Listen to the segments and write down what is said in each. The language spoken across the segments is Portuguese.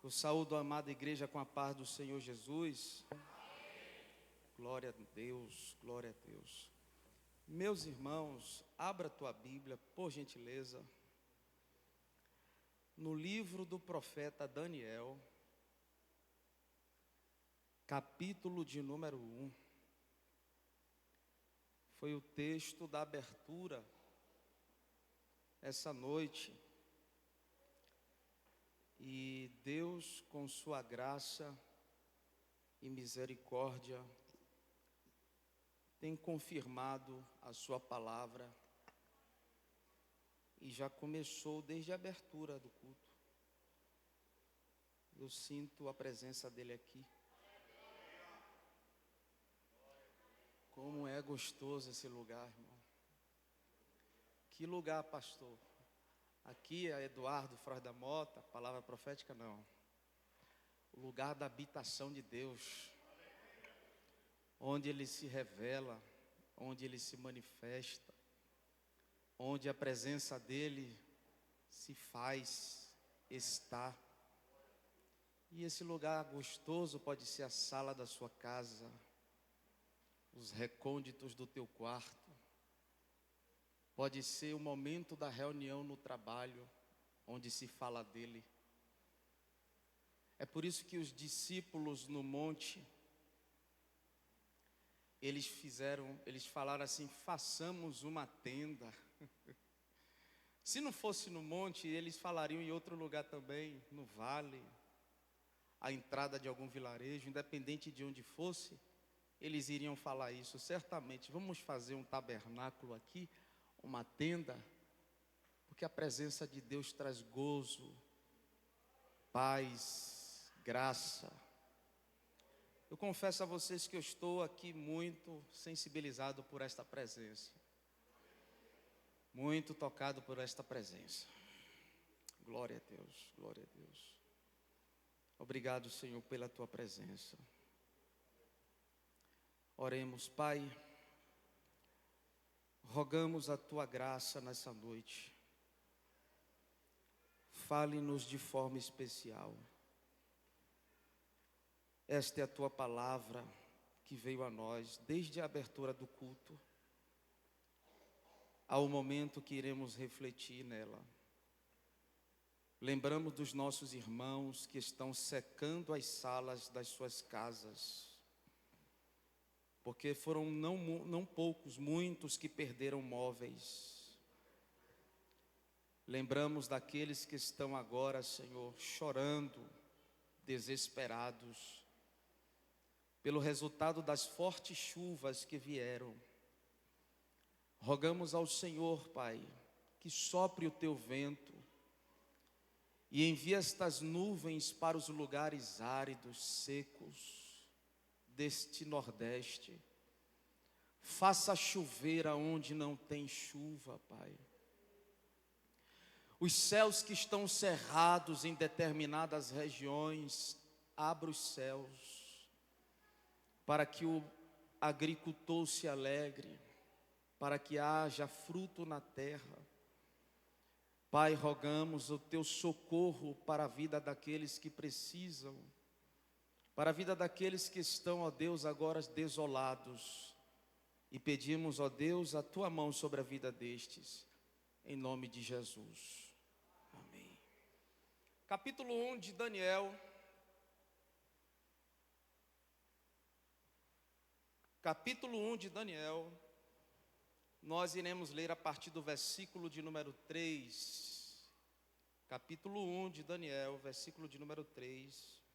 Eu saúdo a amada igreja com a paz do Senhor Jesus. Glória a Deus, glória a Deus. Meus irmãos, abra a tua Bíblia, por gentileza, no livro do profeta Daniel, capítulo de número 1. Foi o texto da abertura essa noite. E Deus, com sua graça e misericórdia, tem confirmado a sua palavra e já começou desde a abertura do culto. Eu sinto a presença dele aqui. Como é gostoso esse lugar, irmão. Que lugar, pastor? Aqui é Eduardo Frois da Mota, palavra profética não. O lugar da habitação de Deus, onde Ele se revela, onde Ele se manifesta, onde a presença dEle se faz, está. E esse lugar gostoso pode ser a sala da sua casa, os recônditos do teu quarto. Pode ser o momento da reunião no trabalho, onde se fala dele. É por isso que os discípulos no monte, eles falaram assim: façamos uma tenda. Se não fosse no monte, eles falariam em outro lugar também, no vale, à entrada de algum vilarejo, independente de onde fosse, eles iriam falar isso, certamente. Vamos fazer um tabernáculo aqui, uma tenda, porque a presença de Deus traz gozo, paz, graça. Eu confesso a vocês que eu estou aqui muito sensibilizado por esta presença, muito tocado por esta presença. Glória a Deus, glória a Deus. Obrigado, Senhor, pela tua presença. Oremos, Pai. Rogamos a tua graça nessa noite. Fale-nos de forma especial. Esta é a tua palavra que veio a nós desde a abertura do culto ao momento que iremos refletir nela. Lembramos dos nossos irmãos que estão secando as salas das suas casas, porque foram não poucos, muitos que perderam móveis. Lembramos daqueles que estão agora, Senhor, chorando, desesperados, pelo resultado das fortes chuvas que vieram. Rogamos ao Senhor, Pai, que sopre o teu vento e envie estas nuvens para os lugares áridos, secos, deste Nordeste. Faça chover aonde não tem chuva, Pai. Os céus que estão cerrados em determinadas regiões, abra os céus, para que o agricultor se alegre, para que haja fruto na terra. Pai, rogamos o teu socorro para a vida daqueles que precisam, para a vida daqueles que estão, ó Deus, agora desolados. E pedimos, ó Deus, a tua mão sobre a vida destes, em nome de Jesus. Amém. Capítulo 1 de Daniel. Capítulo 1 de Daniel. Nós iremos ler a partir do versículo de número 3. Capítulo 1 de Daniel, versículo de número 3.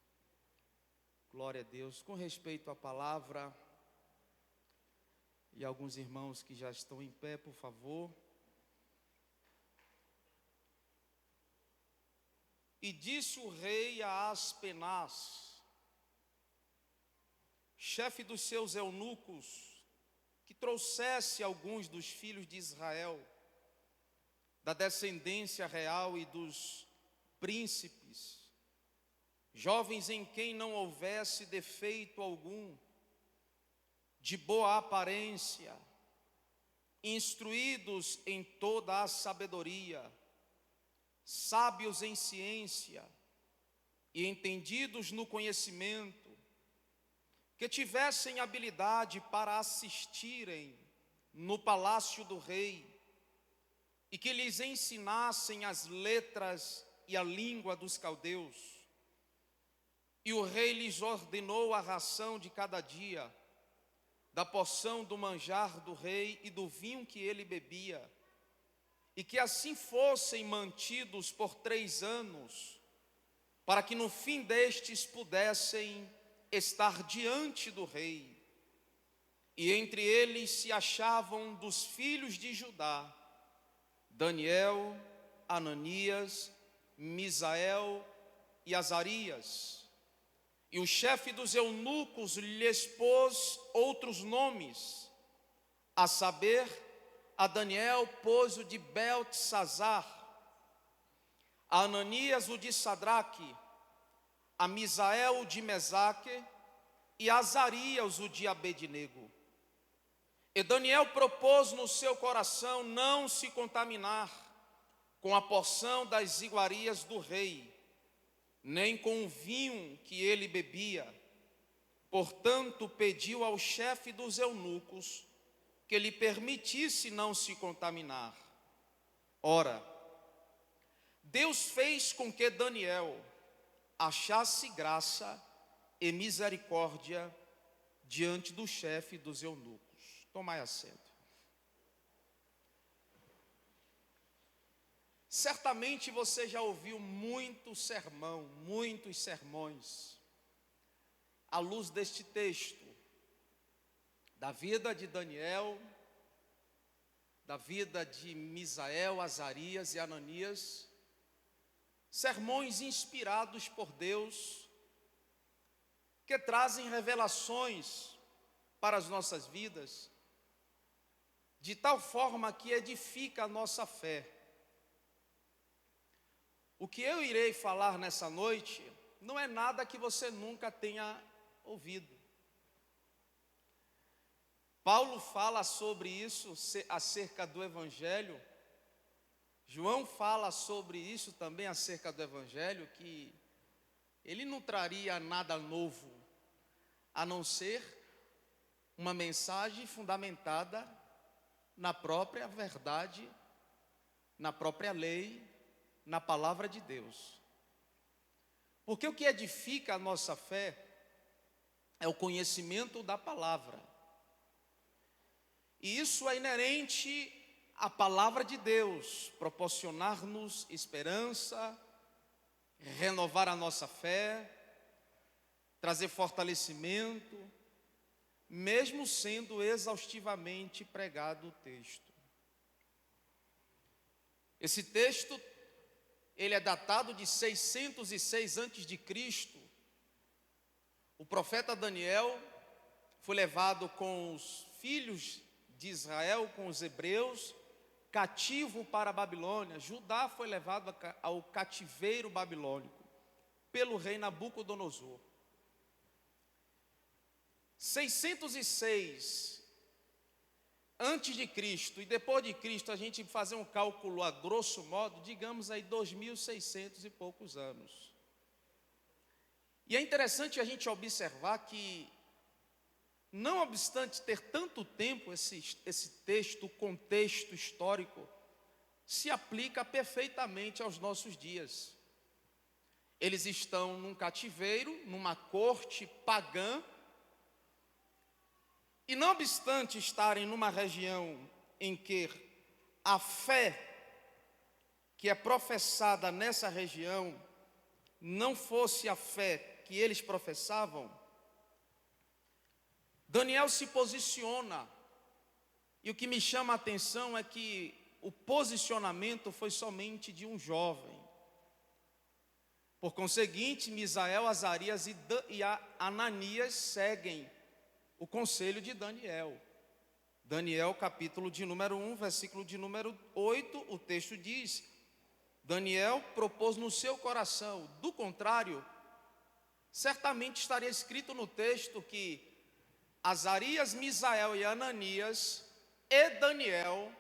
Glória a Deus. Com respeito à palavra, e alguns irmãos que já estão em pé, por favor. E disse o rei a Aspenaz, chefe dos seus eunucos, que trouxesse alguns dos filhos de Israel, da descendência real e dos príncipes, jovens em quem não houvesse defeito algum, de boa aparência, instruídos em toda a sabedoria, sábios em ciência, e entendidos no conhecimento, que tivessem habilidade para assistirem no palácio do rei, e que lhes ensinassem as letras e a língua dos caldeus. E o rei lhes ordenou a ração de cada dia, da porção do manjar do rei e do vinho que ele bebia, e que assim fossem mantidos por 3 anos, para que no fim destes pudessem estar diante do rei. E entre eles se achavam dos filhos de Judá, Daniel, Ananias, Misael e Azarias. E o chefe dos eunucos lhes pôs outros nomes, a saber, a Daniel pôs o de Beltesazar, a Ananias o de Sadraque, a Misael o de Mesaque e a Azarias o de Abednego. E Daniel propôs no seu coração não se contaminar com a porção das iguarias do rei, nem com o vinho que ele bebia. Portanto, pediu ao chefe dos eunucos que lhe permitisse não se contaminar. Ora, Deus fez com que Daniel achasse graça e misericórdia diante do chefe dos eunucos. Tomai assento. Certamente você já ouviu muito sermão, muitos sermões, à luz deste texto, da vida de Daniel, da vida de Misael, Azarias e Ananias, sermões inspirados por Deus, que trazem revelações para as nossas vidas, de tal forma que edifica a nossa fé. O que eu irei falar nessa noite não é nada que você nunca tenha ouvido. Paulo fala sobre isso acerca do Evangelho. João fala sobre isso também acerca do Evangelho, que ele não traria nada novo, a não ser uma mensagem fundamentada na própria verdade, na própria lei, na palavra de Deus. Porque o que edifica a nossa fé é o conhecimento da palavra. E isso é inerente à palavra de Deus, proporcionar-nos esperança, renovar a nossa fé, trazer fortalecimento, mesmo sendo exaustivamente pregado o texto. Esse texto, ele é datado de 606 a.C. O profeta Daniel foi levado com os filhos de Israel, com os hebreus, cativo para a Babilônia. Judá foi levado ao cativeiro babilônico pelo rei Nabucodonosor. 606 antes de Cristo e depois de Cristo, a gente fazer um cálculo a grosso modo, digamos aí 2.600 e poucos anos. E é interessante a gente observar que, não obstante ter tanto tempo, esse texto, o contexto histórico, se aplica perfeitamente aos nossos dias. Eles estão num cativeiro, numa corte pagã, e não obstante estarem numa região em que a fé que é professada nessa região não fosse a fé que eles professavam, Daniel se posiciona, e o que me chama a atenção é que o posicionamento foi somente de um jovem. Por conseguinte, Misael, Azarias e Ananias seguem o conselho de Daniel. Daniel, capítulo de número 1, versículo de número 8, o texto diz: Daniel propôs no seu coração, do contrário, certamente estaria escrito no texto que Azarias, Misael e Ananias e Daniel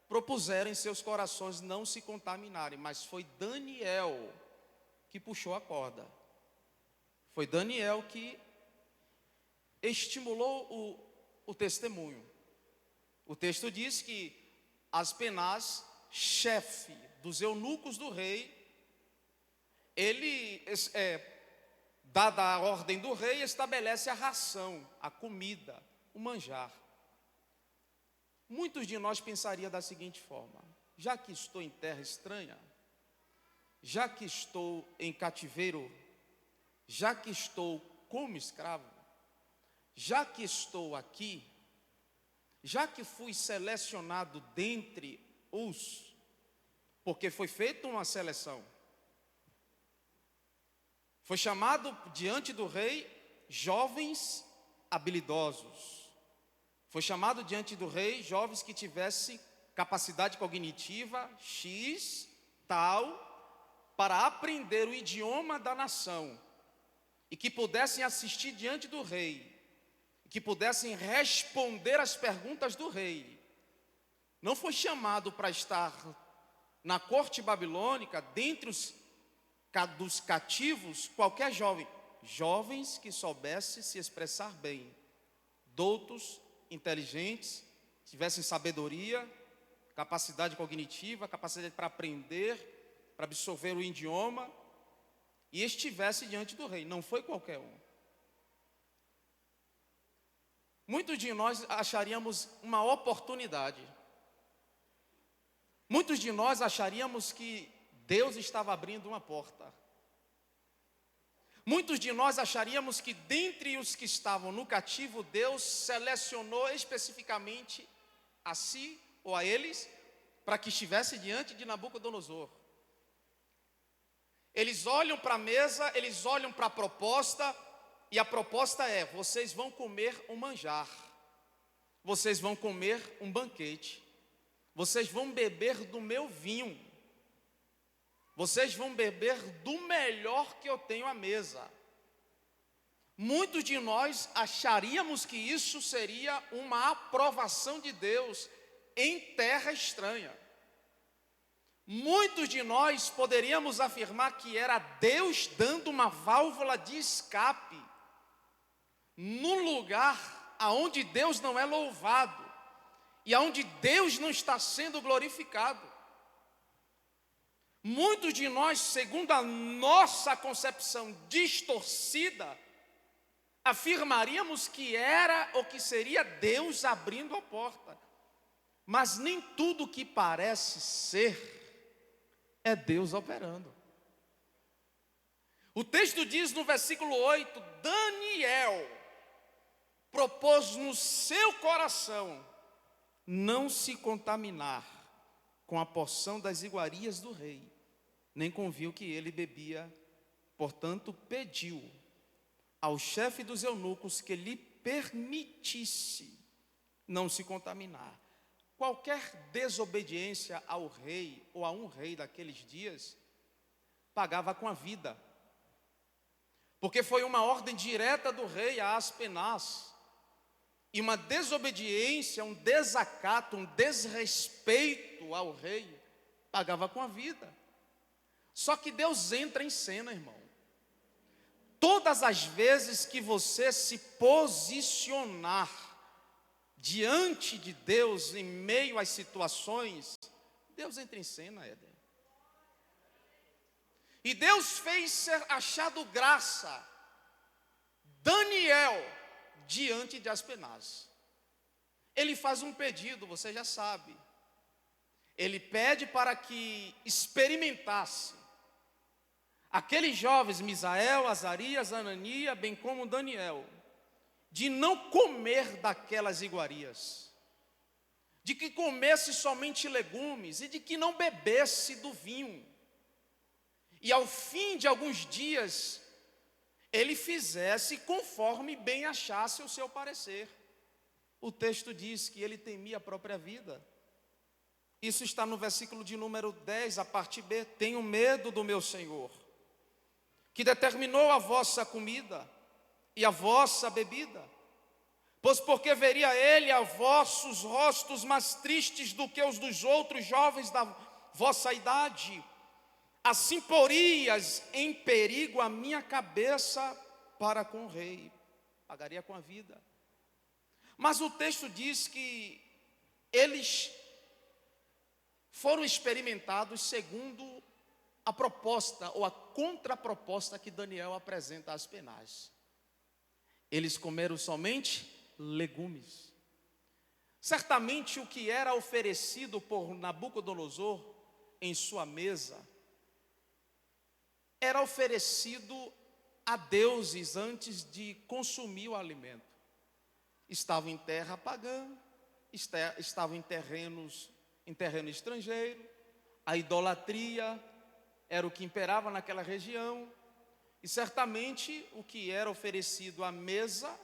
propuseram em seus corações não se contaminarem, mas foi Daniel que puxou a corda. Foi Daniel que estimulou o testemunho. O texto diz que Aspenaz, chefe dos eunucos do rei, ele, dada a ordem do rei, estabelece a ração, a comida, o manjar. Muitos de nós pensariam da seguinte forma: já que estou em terra estranha, já que estou em cativeiro, já que estou como escravo, já que estou aqui, já que fui selecionado dentre os, porque foi feita uma seleção, foi chamado diante do rei jovens habilidosos, foi chamado diante do rei jovens que tivessem capacidade cognitiva X, tal, para aprender o idioma da nação, e que pudessem assistir diante do rei, que pudessem responder às perguntas do rei. Não foi chamado para estar na corte babilônica, dentre dos cativos, qualquer jovem. Jovens que soubessem se expressar bem, doutos, inteligentes, tivessem sabedoria, capacidade cognitiva, capacidade para aprender, para absorver o idioma, e estivesse diante do rei. Não foi qualquer um. Muitos de nós acharíamos uma oportunidade. Muitos de nós acharíamos que Deus estava abrindo uma porta. Muitos de nós acharíamos que dentre os que estavam no cativo, Deus selecionou especificamente a si ou a eles para que estivesse diante de Nabucodonosor. Eles olham para a mesa, eles olham para a proposta, e a proposta é: vocês vão comer um manjar, vocês vão comer um banquete, vocês vão beber do meu vinho, vocês vão beber do melhor que eu tenho à mesa. Muitos de nós acharíamos que isso seria uma aprovação de Deus em terra estranha. Muitos de nós poderíamos afirmar que era Deus dando uma válvula de escape num lugar aonde Deus não é louvado e aonde Deus não está sendo glorificado. Muitos de nós, segundo a nossa concepção distorcida, afirmaríamos que era ou que seria Deus abrindo a porta. Mas nem tudo que parece ser é Deus operando. O texto diz no versículo 8: Daniel propôs no seu coração não se contaminar com a porção das iguarias do rei, nem com o vinho que ele bebia. Portanto, pediu ao chefe dos eunucos que lhe permitisse não se contaminar. Qualquer desobediência ao rei ou a um rei daqueles dias pagava com a vida, porque foi uma ordem direta do rei a Aspenaz, e uma desobediência, um desacato, um desrespeito ao rei pagava com a vida. Só que Deus entra em cena, irmão. Todas as vezes que você se posicionar diante de Deus, em meio às situações, Deus entra em cena, Éder. E Deus fez ser achado graça Daniel diante de Aspenaz. Ele faz um pedido, você já sabe. Ele pede para que experimentasse aqueles jovens, Misael, Azarias, Anania, bem como Daniel, de não comer daquelas iguarias, de que comesse somente legumes e de que não bebesse do vinho. E ao fim de alguns dias, ele fizesse conforme bem achasse o seu parecer. O texto diz que ele temia a própria vida. Isso está no versículo de número 10, a parte B. Tenho medo do meu Senhor, que determinou a vossa comida e a vossa bebida. Pois porque veria ele a vossos rostos mais tristes do que os dos outros jovens da vossa idade, assim porias em perigo a minha cabeça para com o rei, pagaria com a vida. Mas o texto diz que eles foram experimentados segundo a proposta ou a contraproposta que Daniel apresenta às penas. Eles comeram somente legumes. Certamente o que era oferecido por Nabucodonosor em sua mesa era oferecido a deuses antes de consumir o alimento. Estavam em terra pagã, estavam em terreno estrangeiro, a idolatria era o que imperava naquela região, e certamente o que era oferecido à mesa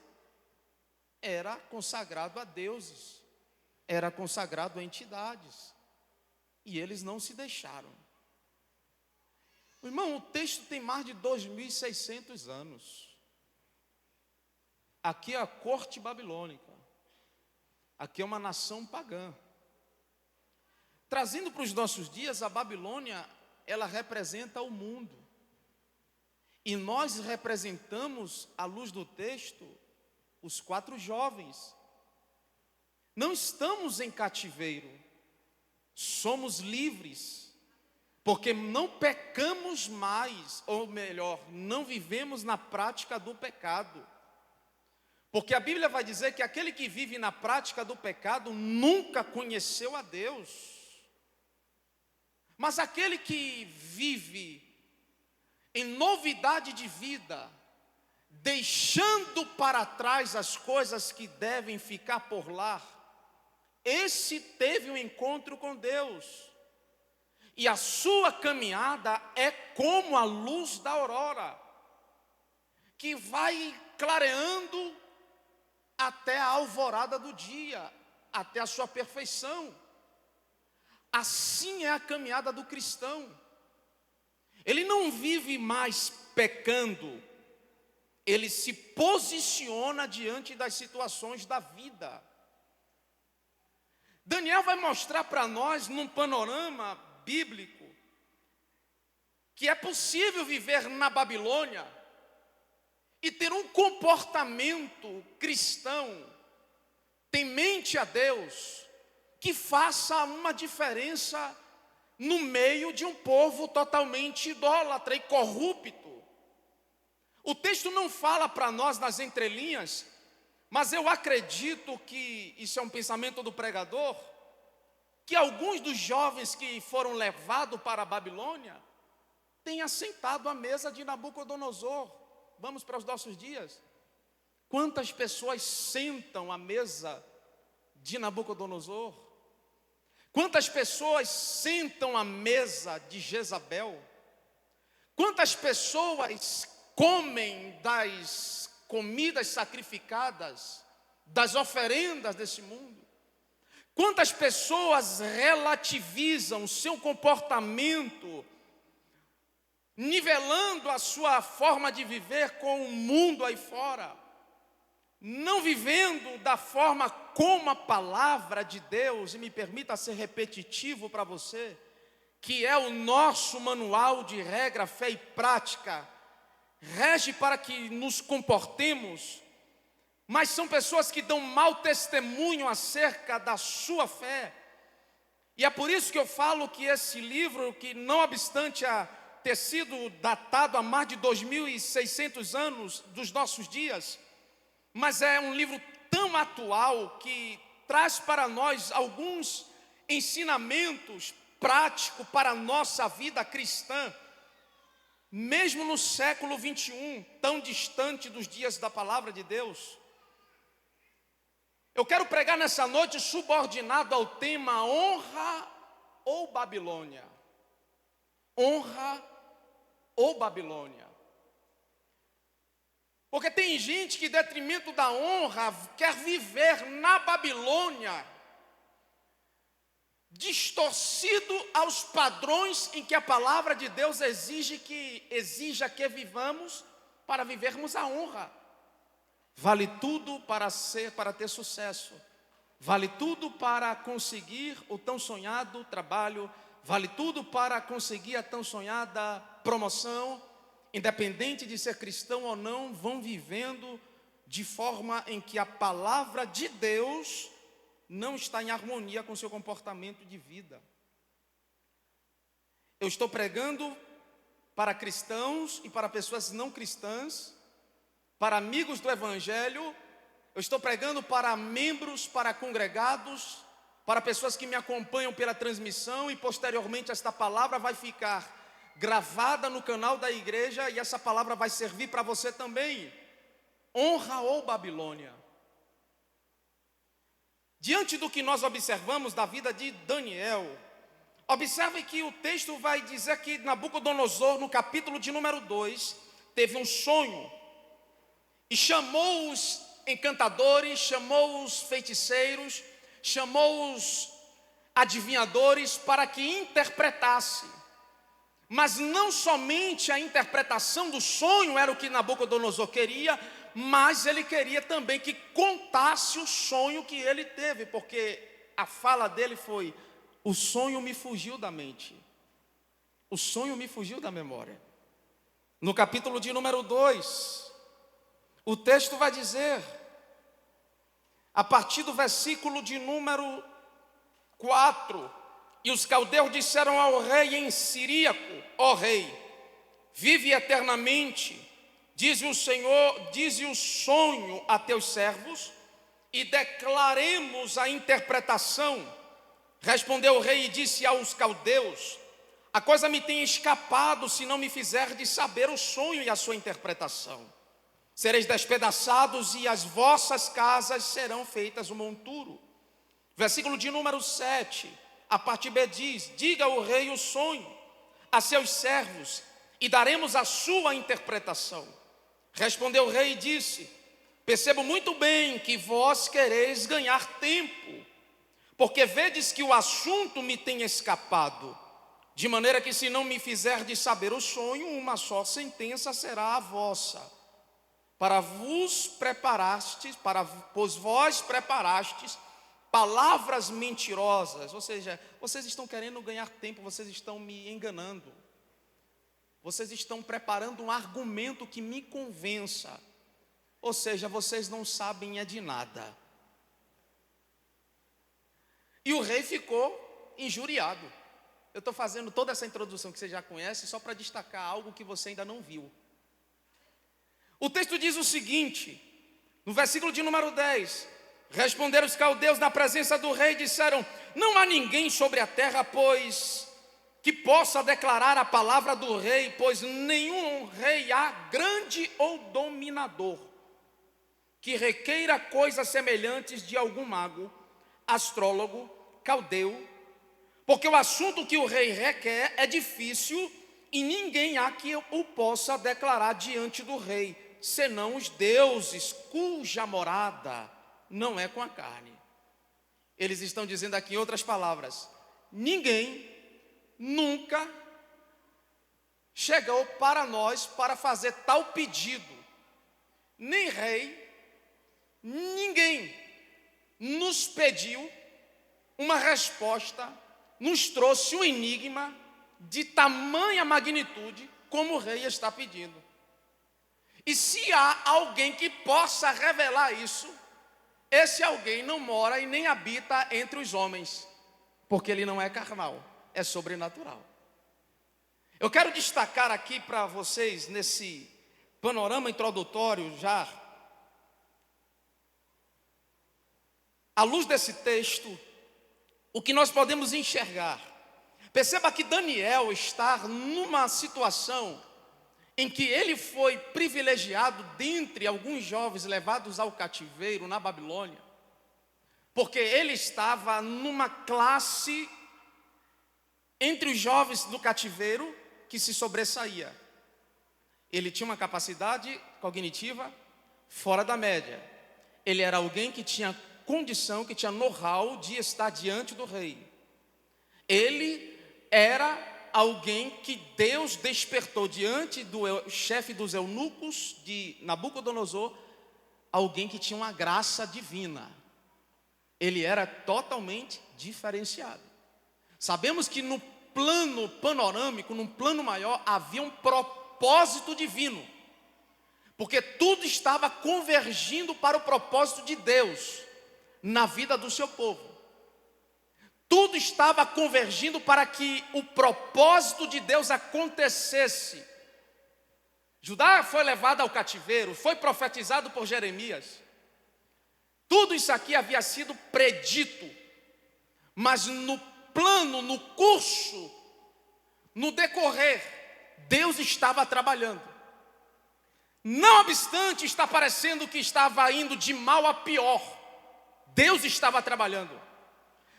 era consagrado a deuses, era consagrado a entidades, e eles não se deixaram. Irmão, o texto tem mais de 2.600 anos. Aqui é a corte babilônica, aqui é uma nação pagã. Trazendo para os nossos dias, a Babilônia, ela representa o mundo. E nós representamos, à luz do texto, os 4 jovens. Não estamos em cativeiro, somos livres, porque não pecamos mais, ou melhor, não vivemos na prática do pecado. Porque a Bíblia vai dizer que aquele que vive na prática do pecado nunca conheceu a Deus. Mas aquele que vive em novidade de vida, deixando para trás as coisas que devem ficar por lá, esse teve um encontro com Deus. E a sua caminhada é como a luz da aurora, que vai clareando até a alvorada do dia, até a sua perfeição. Assim é a caminhada do cristão. Ele não vive mais pecando, ele se posiciona diante das situações da vida. Daniel vai mostrar para nós, num panorama bíblico, que é possível viver na Babilônia e ter um comportamento cristão, temente a Deus, que faça uma diferença no meio de um povo totalmente idólatra e corrupto. O texto não fala para nós nas entrelinhas, mas eu acredito que isso é um pensamento do pregador, que alguns dos jovens que foram levados para a Babilônia tenham sentado à mesa de Nabucodonosor. Vamos para os nossos dias. Quantas pessoas sentam à mesa de Nabucodonosor? Quantas pessoas sentam à mesa de Jezabel? Quantas pessoas comem das comidas sacrificadas, das oferendas desse mundo? Quantas pessoas relativizam o seu comportamento, nivelando a sua forma de viver com o mundo aí fora, não vivendo da forma como a palavra de Deus, e me permita ser repetitivo para você, que é o nosso manual de regra, fé e prática, rege para que nos comportemos, mas são pessoas que dão mau testemunho acerca da sua fé. E é por isso que eu falo que esse livro, que não obstante ter sido datado há mais de 2.600 anos dos nossos dias, mas é um livro tão atual que traz para nós alguns ensinamentos práticos para a nossa vida cristã, mesmo no século 21, tão distante dos dias da palavra de Deus. Eu quero pregar nessa noite subordinado ao tema honra ou Babilônia. Honra ou Babilônia. Porque tem gente que, em detrimento da honra, quer viver na Babilônia, distorcido aos padrões em que a palavra de Deus exija que vivamos para vivermos a honra. Vale tudo para ter sucesso, vale tudo para conseguir o tão sonhado trabalho, vale tudo para conseguir a tão sonhada promoção. independente de ser cristão ou não, vão vivendo de forma em que a palavra de Deus não está em harmonia com seu comportamento de vida. Eu estou pregando para cristãos e para pessoas não cristãs, para amigos do Evangelho. Eu estou pregando para membros, para congregados, para pessoas que me acompanham pela transmissão, e posteriormente esta palavra vai ficar gravada no canal da igreja, e essa palavra vai servir para você também. Honra ou Babilônia? Diante do que nós observamos da vida de Daniel, observe que o texto vai dizer que Nabucodonosor, no capítulo de número 2, teve um sonho e chamou os encantadores, chamou os feiticeiros, chamou os adivinhadores para que interpretasse. Mas não somente a interpretação do sonho era o que Nabucodonosor queria, mas ele queria também que contasse o sonho que ele teve, porque a fala dele foi: o sonho me fugiu da mente, o sonho me fugiu da memória. No capítulo de número 2, o texto vai dizer, a partir do versículo de número 4, e os caldeus disseram ao rei em siríaco: ó rei, vive eternamente, diz o Senhor, dize o sonho a teus servos, e declaremos a interpretação. Respondeu o rei e disse aos caldeus: a coisa me tem escapado, se não me fizerdes saber o sonho e a sua interpretação. Sereis despedaçados e as vossas casas serão feitas um monturo. Versículo de número 7, a parte B diz: diga ao rei o sonho a seus servos, e daremos a sua interpretação. Respondeu o rei e disse: percebo muito bem que vós quereis ganhar tempo, porque vedes que o assunto me tem escapado, de maneira que, se não me fizerdes saber o sonho, uma só sentença será a vossa. Pois vós preparastes palavras mentirosas. Ou seja, vocês estão querendo ganhar tempo, vocês estão me enganando. Vocês estão preparando um argumento que me convença. Ou seja, vocês não sabem de nada. E o rei ficou injuriado. Eu estou fazendo toda essa introdução que você já conhece só para destacar algo que você ainda não viu. O texto diz o seguinte, no versículo de número 10: responderam os caldeus na presença do rei e disseram: não há ninguém sobre a terra, pois, que possa declarar a palavra do rei, pois nenhum rei há, grande ou dominador, que requeira coisas semelhantes de algum mago, astrólogo, caldeu, porque o assunto que o rei requer é difícil, e ninguém há que o possa declarar diante do rei, senão os deuses cuja morada não é com a carne. Eles estão dizendo aqui, em outras palavras, ninguém nunca chegou para nós para fazer tal pedido, nem rei, ninguém nos pediu uma resposta, nos trouxe um enigma de tamanha magnitude como o rei está pedindo. E se há alguém que possa revelar isso, esse alguém não mora e nem habita entre os homens, porque ele não é carnal, é sobrenatural. Eu quero destacar aqui para vocês, nesse panorama introdutório já, à luz desse texto, o que nós podemos enxergar. Perceba que Daniel está numa situação em que ele foi privilegiado dentre alguns jovens levados ao cativeiro na Babilônia, porque ele estava numa classe entre os jovens do cativeiro que se sobressaía. Ele tinha uma capacidade cognitiva fora da média. Ele era alguém que tinha condição, que tinha know-how de estar diante do rei. Ele era alguém que Deus despertou diante do chefe dos eunucos de Nabucodonosor, alguém que tinha uma graça divina. Ele era totalmente diferenciado. Sabemos que no plano panorâmico, num plano maior, havia propósito divino. Porque tudo estava convergindo para o propósito de Deus na vida do seu povo. Tudo estava convergindo para que o propósito de Deus acontecesse. Judá foi levado ao cativeiro, foi profetizado por Jeremias. Tudo isso aqui havia sido predito, mas no plano, no curso, no decorrer, Deus estava trabalhando. Não obstante estar parecendo que estava indo de mal a pior, Deus estava trabalhando.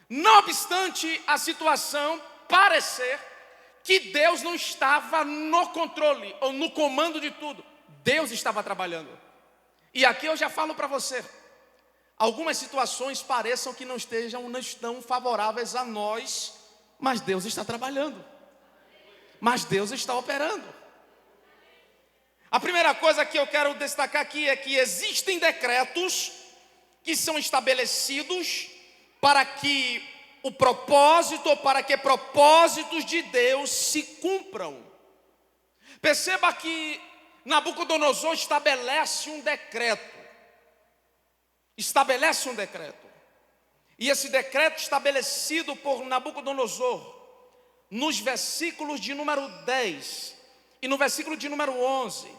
Não obstante a situação parecer que Deus não estava no controle ou no comando de tudo, Deus estava trabalhando. E aqui eu já falo para você, algumas situações pareçam que não estão favoráveis a nós, mas Deus está trabalhando. Mas Deus está operando. A primeira coisa que eu quero destacar aqui é que existem decretos que são estabelecidos para que o propósito, ou para que propósitos de Deus se cumpram. Perceba que Nabucodonosor estabelece um decreto. Estabelece um decreto. E esse decreto estabelecido por Nabucodonosor, nos versículos de número 10 e no versículo de número 11,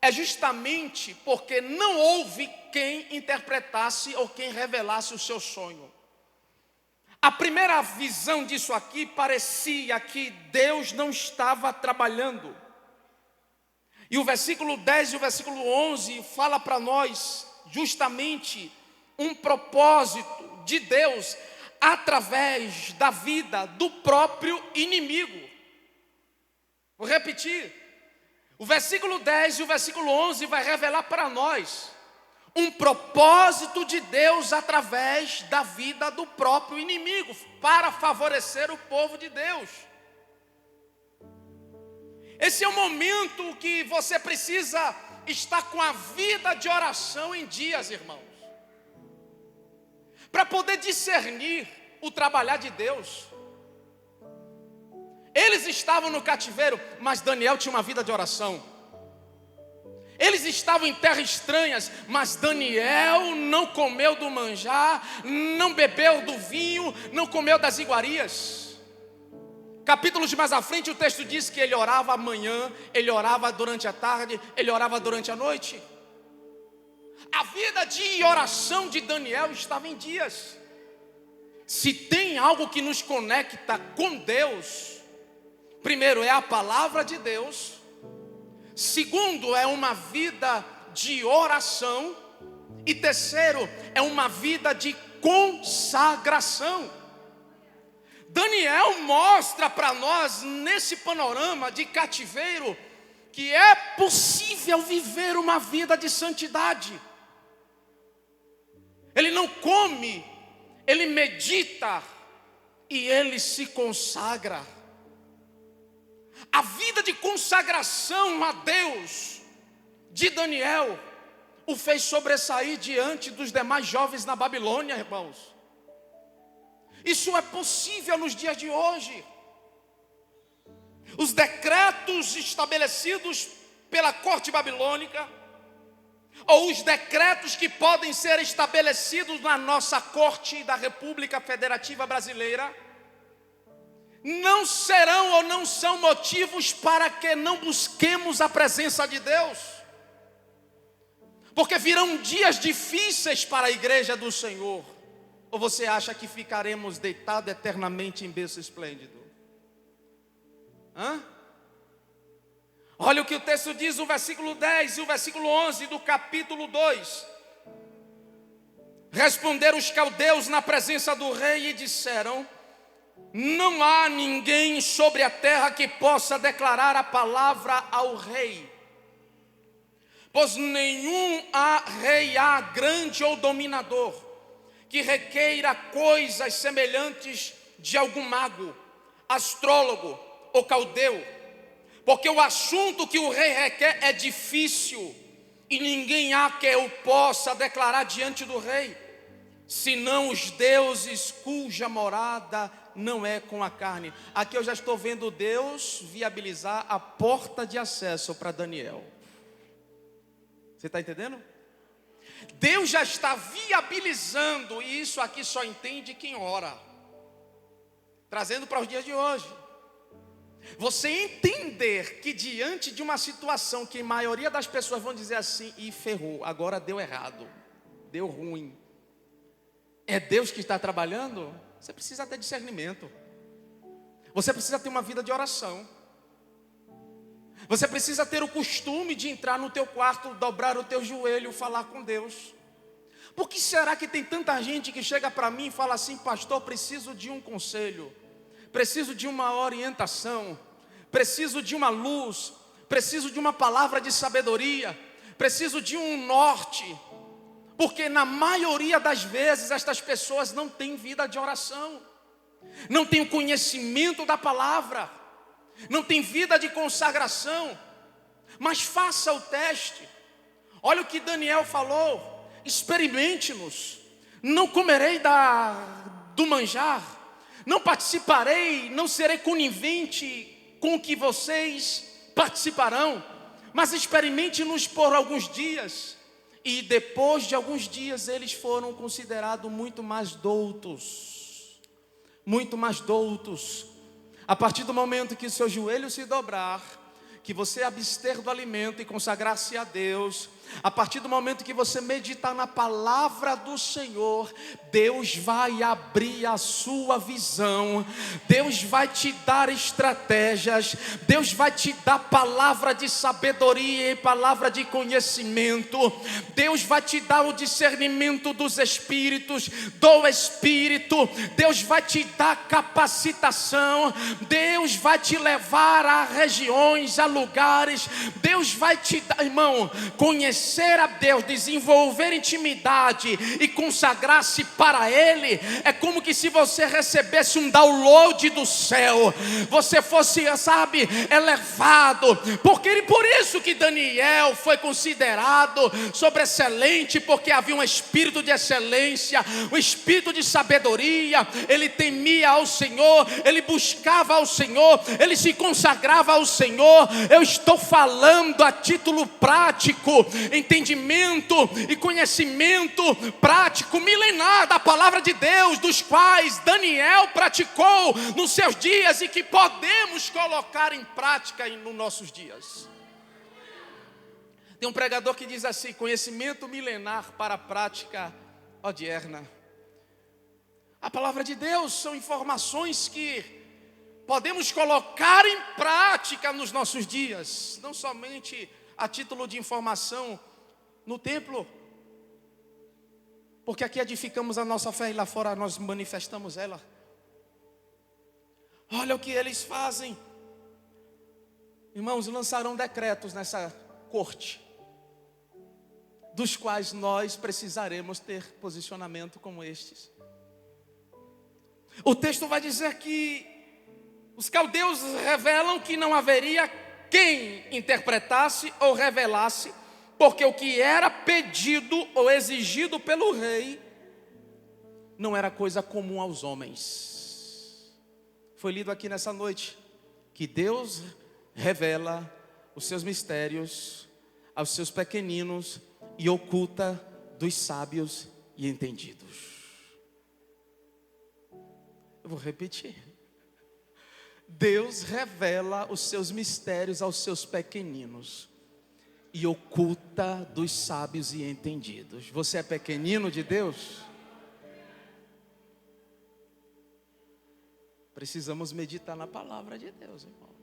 é justamente porque não houve quem interpretasse ou quem revelasse o seu sonho. A primeira visão disso aqui parecia que Deus não estava trabalhando. E o versículo 10 e o versículo 11 fala para nós justamente um propósito de Deus através da vida do próprio inimigo. Vou repetir. O versículo 10 e o versículo 11 vai revelar para nós um propósito de Deus através da vida do próprio inimigo, para favorecer o povo de Deus. Esse é o momento que você precisa estar com a vida de oração em dias, irmãos, para poder discernir o trabalhar de Deus. Eles estavam no cativeiro, mas Daniel tinha uma vida de oração. Eles estavam em terras estranhas, mas Daniel não comeu do manjar, não bebeu do vinho, não comeu das iguarias. Capítulos mais à frente o texto diz que ele orava à manhã, ele orava durante a tarde, ele orava durante a noite. A vida de oração de Daniel estava em dias. Se tem algo que nos conecta com Deus, primeiro é a palavra de Deus. Segundo, é uma vida de oração. E terceiro, é uma vida de consagração. Daniel mostra para nós, nesse panorama de cativeiro, que é possível viver uma vida de santidade. Ele não come, ele medita e ele se consagra. A vida de consagração a Deus de Daniel o fez sobressair diante dos demais jovens na Babilônia, irmãos. Isso é possível nos dias de hoje. Os decretos estabelecidos pela corte babilônica, ou os decretos que podem ser estabelecidos na nossa corte da República Federativa Brasileira, não serão ou não são motivos para que não busquemos a presença de Deus. Porque virão dias difíceis para a igreja do Senhor. Ou você acha que ficaremos deitados eternamente em berço esplêndido? Olha o que o texto diz no versículo 10 e o versículo 11 do capítulo 2. Responderam os caldeus na presença do rei e disseram: não há ninguém sobre a terra que possa declarar a palavra ao rei, pois nenhum rei há grande ou dominador que requeira coisas semelhantes de algum mago, astrólogo ou caldeu, porque o assunto que o rei requer é difícil e ninguém há que o possa declarar diante do rei, senão os deuses cuja morada não é com a carne. Aqui eu já estou vendo Deus viabilizar a porta de acesso para Daniel. Você está entendendo? Deus já está viabilizando, e isso aqui só entende quem ora. Trazendo para os dias de hoje. Você entender que diante de uma situação que a maioria das pessoas vão dizer assim, e ferrou, agora deu errado, deu ruim. É Deus que está trabalhando? Você precisa ter discernimento. Você precisa ter uma vida de oração. Você precisa ter o costume de entrar no teu quarto, dobrar o teu joelho, falar com Deus. Por que será que tem tanta gente que chega para mim e fala assim, pastor, preciso de um conselho, preciso de uma orientação, preciso de uma luz, preciso de uma palavra de sabedoria, preciso de um norte? Porque na maioria das vezes estas pessoas não têm vida de oração, não têm o conhecimento da palavra, não têm vida de consagração. Mas faça o teste. Olha o que Daniel falou: experimente-nos, não comerei do manjar, não participarei, não serei conivente com o que vocês participarão, mas experimente-nos por alguns dias. E depois de alguns dias eles foram considerados muito mais doutos. Muito mais doutos. A partir do momento que o seu joelho se dobrar, que você abster do alimento e consagrar-se a Deus, a partir do momento que você meditar na palavra do Senhor, Deus vai abrir a sua visão, Deus vai te dar estratégias, Deus vai te dar palavra de sabedoria e palavra de conhecimento, Deus vai te dar o discernimento dos espíritos, do Espírito, Deus vai te dar capacitação, Deus vai te levar a regiões, a lugares, Deus vai te dar, irmão, conhecer a Deus, desenvolver intimidade e consagrar-se para Ele, é como que se você recebesse um download do céu, você fosse, sabe, elevado, porque por isso que Daniel foi considerado sobreexcelente, porque havia um espírito de excelência, um espírito de sabedoria, ele temia ao Senhor, ele buscava ao Senhor, ele se consagrava ao Senhor. Eu estou falando a título prático, entendimento e conhecimento prático, milenar da palavra de Deus, dos quais Daniel praticou nos seus dias e que podemos colocar em prática nos nossos dias. Tem um pregador que diz assim: conhecimento milenar para a prática odierna. A palavra de Deus são informações que podemos colocar em prática nos nossos dias, não somente a título de informação no templo, porque aqui edificamos a nossa fé e lá fora nós manifestamos ela. Olha o que eles fazem, irmãos, lançaram decretos nessa corte, dos quais nós precisaremos ter posicionamento como estes. O texto vai dizer que os caldeus revelam que não haveria quem interpretasse ou revelasse, porque o que era pedido ou exigido pelo rei não era coisa comum aos homens. Foi lido aqui nessa noite que Deus revela os seus mistérios aos seus pequeninos e oculta dos sábios e entendidos. Eu vou repetir. Deus revela os seus mistérios aos seus pequeninos e oculta dos sábios e entendidos. Você é pequenino de Deus? Precisamos meditar na palavra de Deus, irmão.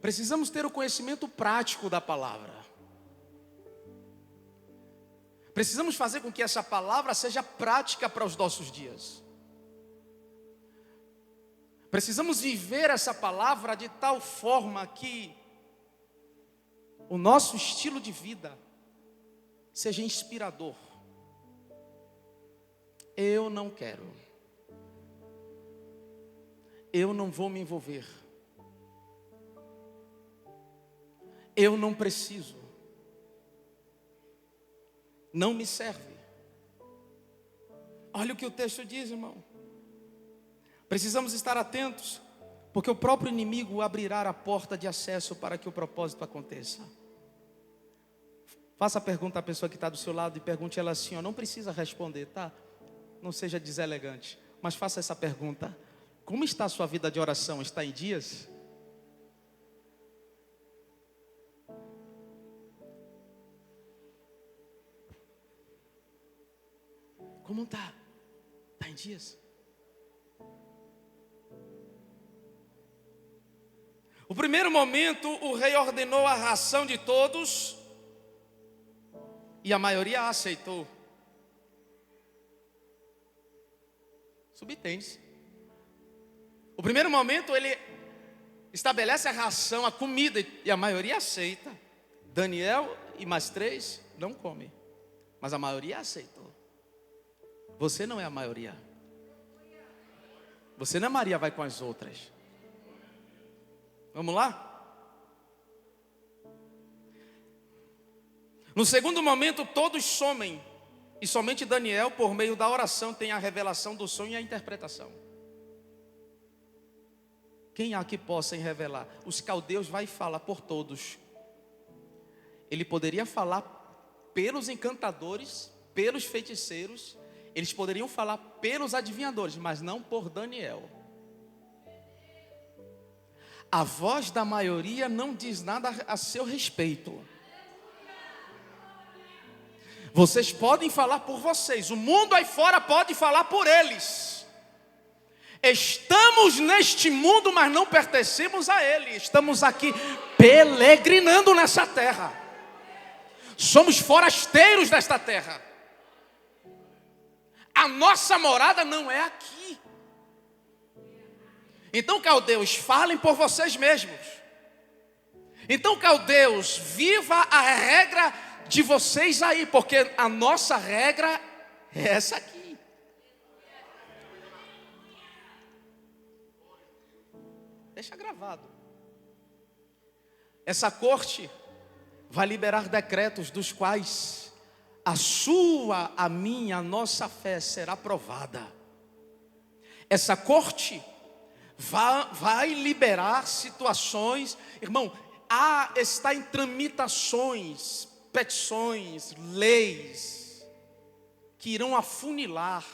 Precisamos ter o conhecimento prático da palavra. Precisamos fazer com que essa palavra seja prática para os nossos dias. Precisamos viver essa palavra de tal forma que o nosso estilo de vida seja inspirador. Eu não quero. Eu não vou me envolver. Eu não preciso. Não me serve. Olha o que o texto diz, irmão. Precisamos estar atentos, porque o próprio inimigo abrirá a porta de acesso para que o propósito aconteça. Faça a pergunta à pessoa que está do seu lado e pergunte ela assim, ó, não precisa responder, tá? Não seja deselegante, mas faça essa pergunta. Como está a sua vida de oração? Está em dias? Como está? Está em dias? O primeiro momento, o rei ordenou a ração de todos e a maioria a aceitou. Subentende-se. O primeiro momento, ele estabelece a ração, a comida, e a maioria aceita. Daniel e mais 3 não comem, mas a maioria aceitou. Você não é a maioria. Você não é Maria, vai com as outras. Vamos lá? No segundo momento, todos somem. E somente Daniel, por meio da oração, tem a revelação do sonho e a interpretação. Quem há que possa revelar? Os caldeus vai falar por todos. Ele poderia falar pelos encantadores, pelos feiticeiros. Eles poderiam falar pelos adivinhadores, mas não por Daniel. A voz da maioria não diz nada a seu respeito. Vocês podem falar por vocês, o mundo aí fora pode falar por eles. Estamos neste mundo, mas não pertencemos a ele. Estamos aqui peregrinando nessa terra. Somos forasteiros desta terra. A nossa morada não é aqui. Então, caldeus, falem por vocês mesmos. Então, caldeus, viva a regra de vocês aí, porque a nossa regra é essa aqui. Deixa gravado. Essa corte vai liberar decretos dos quais a sua, a minha, a nossa fé será provada. Essa corte vai liberar situações, irmão, está em tramitações, petições, leis, que irão afunilar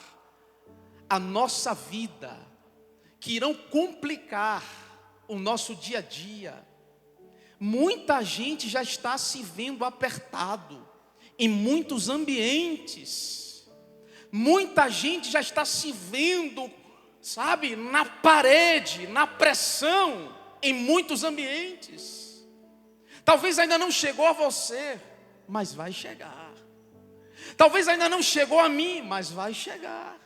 a nossa vida, que irão complicar o nosso dia a dia. Muita gente já está se vendo apertado em muitos ambientes. Muita gente já está se vendo, sabe, na parede, na pressão, em muitos ambientes. Talvez ainda não chegou a você, mas vai chegar. Talvez ainda não chegou a mim, mas vai chegar.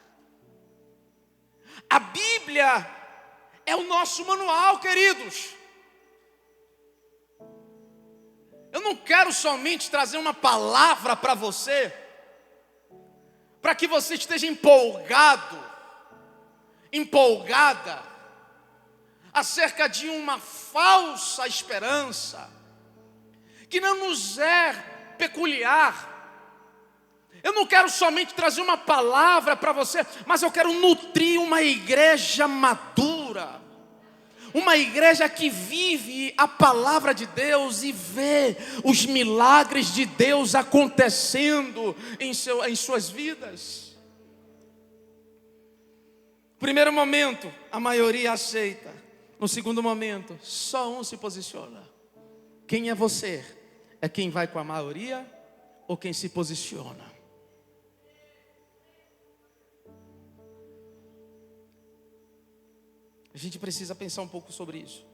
A Bíblia é o nosso manual, queridos. Eu não quero somente trazer uma palavra para você, para que você esteja empolgado, empolgada, acerca de uma falsa esperança, que não nos é peculiar. Eu não quero somente trazer uma palavra para você, mas eu quero nutrir uma igreja madura, uma igreja que vive a palavra de Deus e vê os milagres de Deus acontecendo em suas vidas. Primeiro momento, a maioria aceita. No segundo momento, só um se posiciona. Quem é você? É quem vai com a maioria ou quem se posiciona? A gente precisa pensar um pouco sobre isso.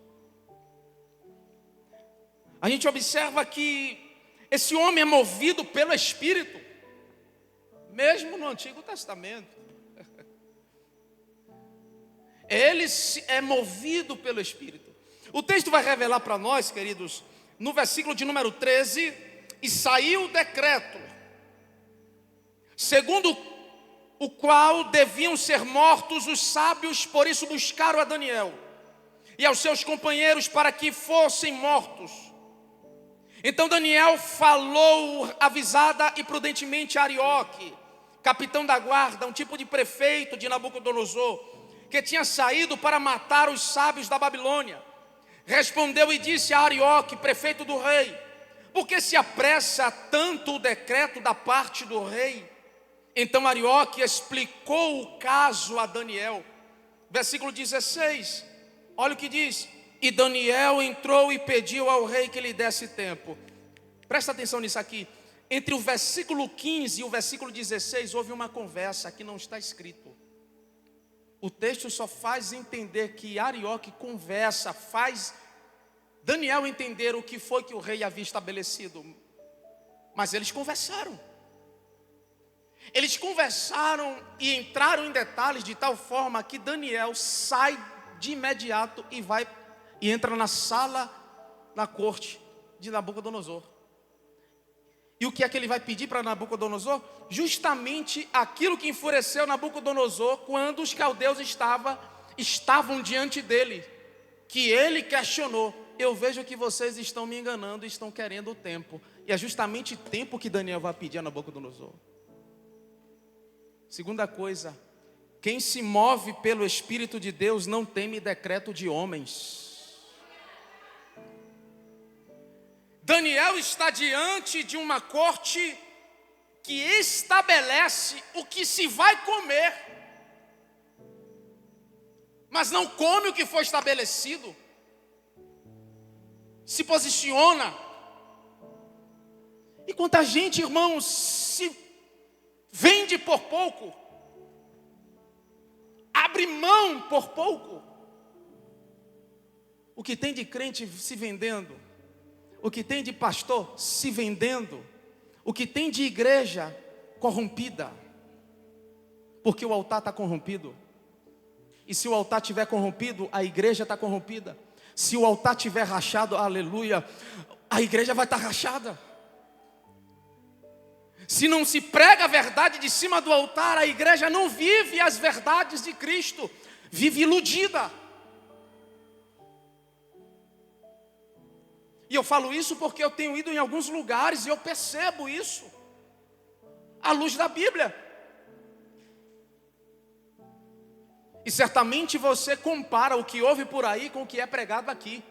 A gente observa que esse homem é movido pelo Espírito, mesmo no Antigo Testamento. Ele é movido pelo Espírito. O texto vai revelar para nós, queridos, no versículo de número 13, e saiu o decreto, segundo o qual deviam ser mortos os sábios, por isso buscaram a Daniel e aos seus companheiros para que fossem mortos. Então Daniel falou avisada e prudentemente a Arioque, capitão da guarda, um tipo de prefeito de Nabucodonosor, que tinha saído para matar os sábios da Babilônia, respondeu e disse a Arioque, prefeito do rei: por que se apressa tanto o decreto da parte do rei? Então Arioque explicou o caso a Daniel. Versículo 16, olha o que diz: e Daniel entrou e pediu ao rei que lhe desse tempo. Presta atenção nisso aqui. Entre o versículo 15 e o versículo 16 houve uma conversa que não está escrito. O texto só faz entender que Arioque conversa, faz Daniel entender o que foi que o rei havia estabelecido. Mas eles conversaram. Eles conversaram e entraram em detalhes de tal forma que Daniel sai de imediato e entra na sala da corte de Nabucodonosor. E o que é que ele vai pedir para Nabucodonosor? Justamente aquilo que enfureceu Nabucodonosor quando os caldeus estavam diante dele, que ele questionou: eu vejo que vocês estão me enganando e estão querendo o tempo. E é justamente tempo que Daniel vai pedir a Nabucodonosor. Segunda coisa, quem se move pelo Espírito de Deus não teme decreto de homens. Daniel está diante de uma corte que estabelece o que se vai comer, mas não come o que foi estabelecido. Se posiciona. E quanta gente, irmãos, se vende por pouco, abre mão por pouco. O que tem de crente se vendendo, o que tem de pastor se vendendo, o que tem de igreja corrompida, porque o altar está corrompido. E se o altar estiver corrompido, a igreja está corrompida. Se o altar estiver rachado, aleluia, a igreja vai estar rachada. Se não se prega a verdade de cima do altar, a igreja não vive as verdades de Cristo, vive iludida. E eu falo isso porque eu tenho ido em alguns lugares e eu percebo isso, à luz da Bíblia. E certamente você compara o que ouve por aí com o que é pregado aqui.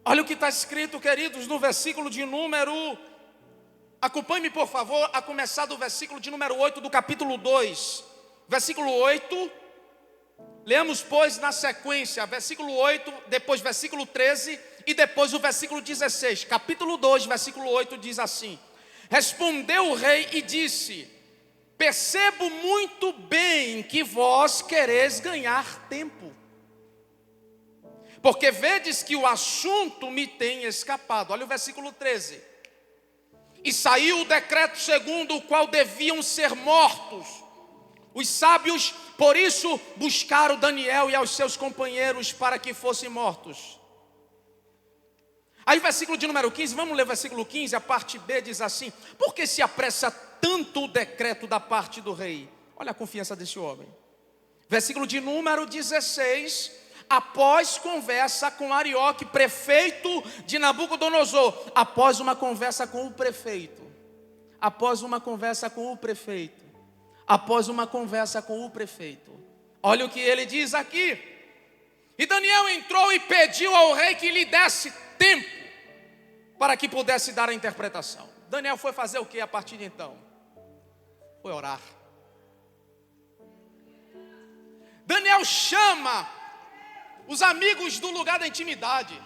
Olha o que está escrito, queridos, no versículo de número... Acompanhe-me, por favor, a começar do versículo de número 8 do capítulo 2. Versículo 8. Leamos, pois, na sequência, versículo 8, depois versículo 13 e depois o versículo 16. Capítulo 2, versículo 8 diz assim: respondeu o rei e disse: percebo muito bem que vós quereis ganhar tempo, porque vedes que o assunto me tem escapado. Olha o versículo 13. E saiu o decreto segundo o qual deviam ser mortos os sábios, por isso buscaram Daniel e aos seus companheiros para que fossem mortos. Aí o versículo de número 15, vamos ler o versículo 15, a parte B diz assim: por que se apressa tanto o decreto da parte do rei? Olha a confiança desse homem. Versículo de número 16, após conversa com Arioque, prefeito de Nabucodonosor, após uma conversa com o prefeito, olha o que ele diz aqui: e Daniel entrou e pediu ao rei que lhe desse tempo para que pudesse dar a interpretação. Daniel foi fazer o que a partir de então? Foi orar. Daniel chama os amigos do lugar da intimidade,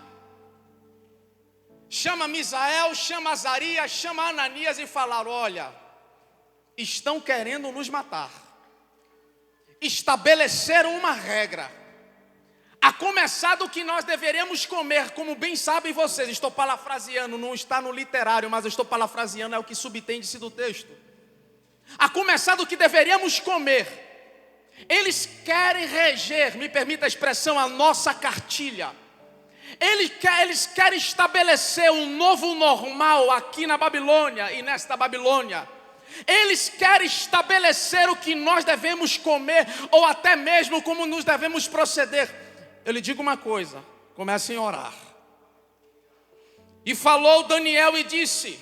chama Misael, chama Azarias, chama Ananias e falaram: olha, estão querendo nos matar. Estabeleceram uma regra, a começar do que nós deveremos comer, como bem sabem vocês. Estou parafraseando, não está no literário, mas eu estou parafraseando, é o que subtende-se do texto. A começar do que deveríamos comer. Eles querem reger, me permita a expressão, a nossa cartilha. Eles querem estabelecer um novo normal aqui na Babilônia e nesta Babilônia. Eles querem estabelecer o que nós devemos comer, ou até mesmo como nos devemos proceder. Eu lhe digo uma coisa: comecem a orar. E falou Daniel e disse,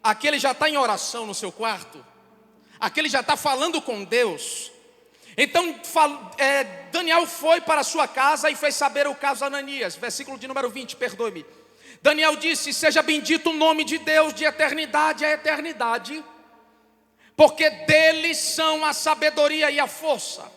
aquele já está em oração no seu quarto, aquele já está falando com Deus. Então Daniel foi para a sua casa e fez saber o caso a Ananias. Versículo de número 20, perdoe-me. Daniel disse, seja bendito o nome de Deus de eternidade a eternidade, porque dele são a sabedoria e a força.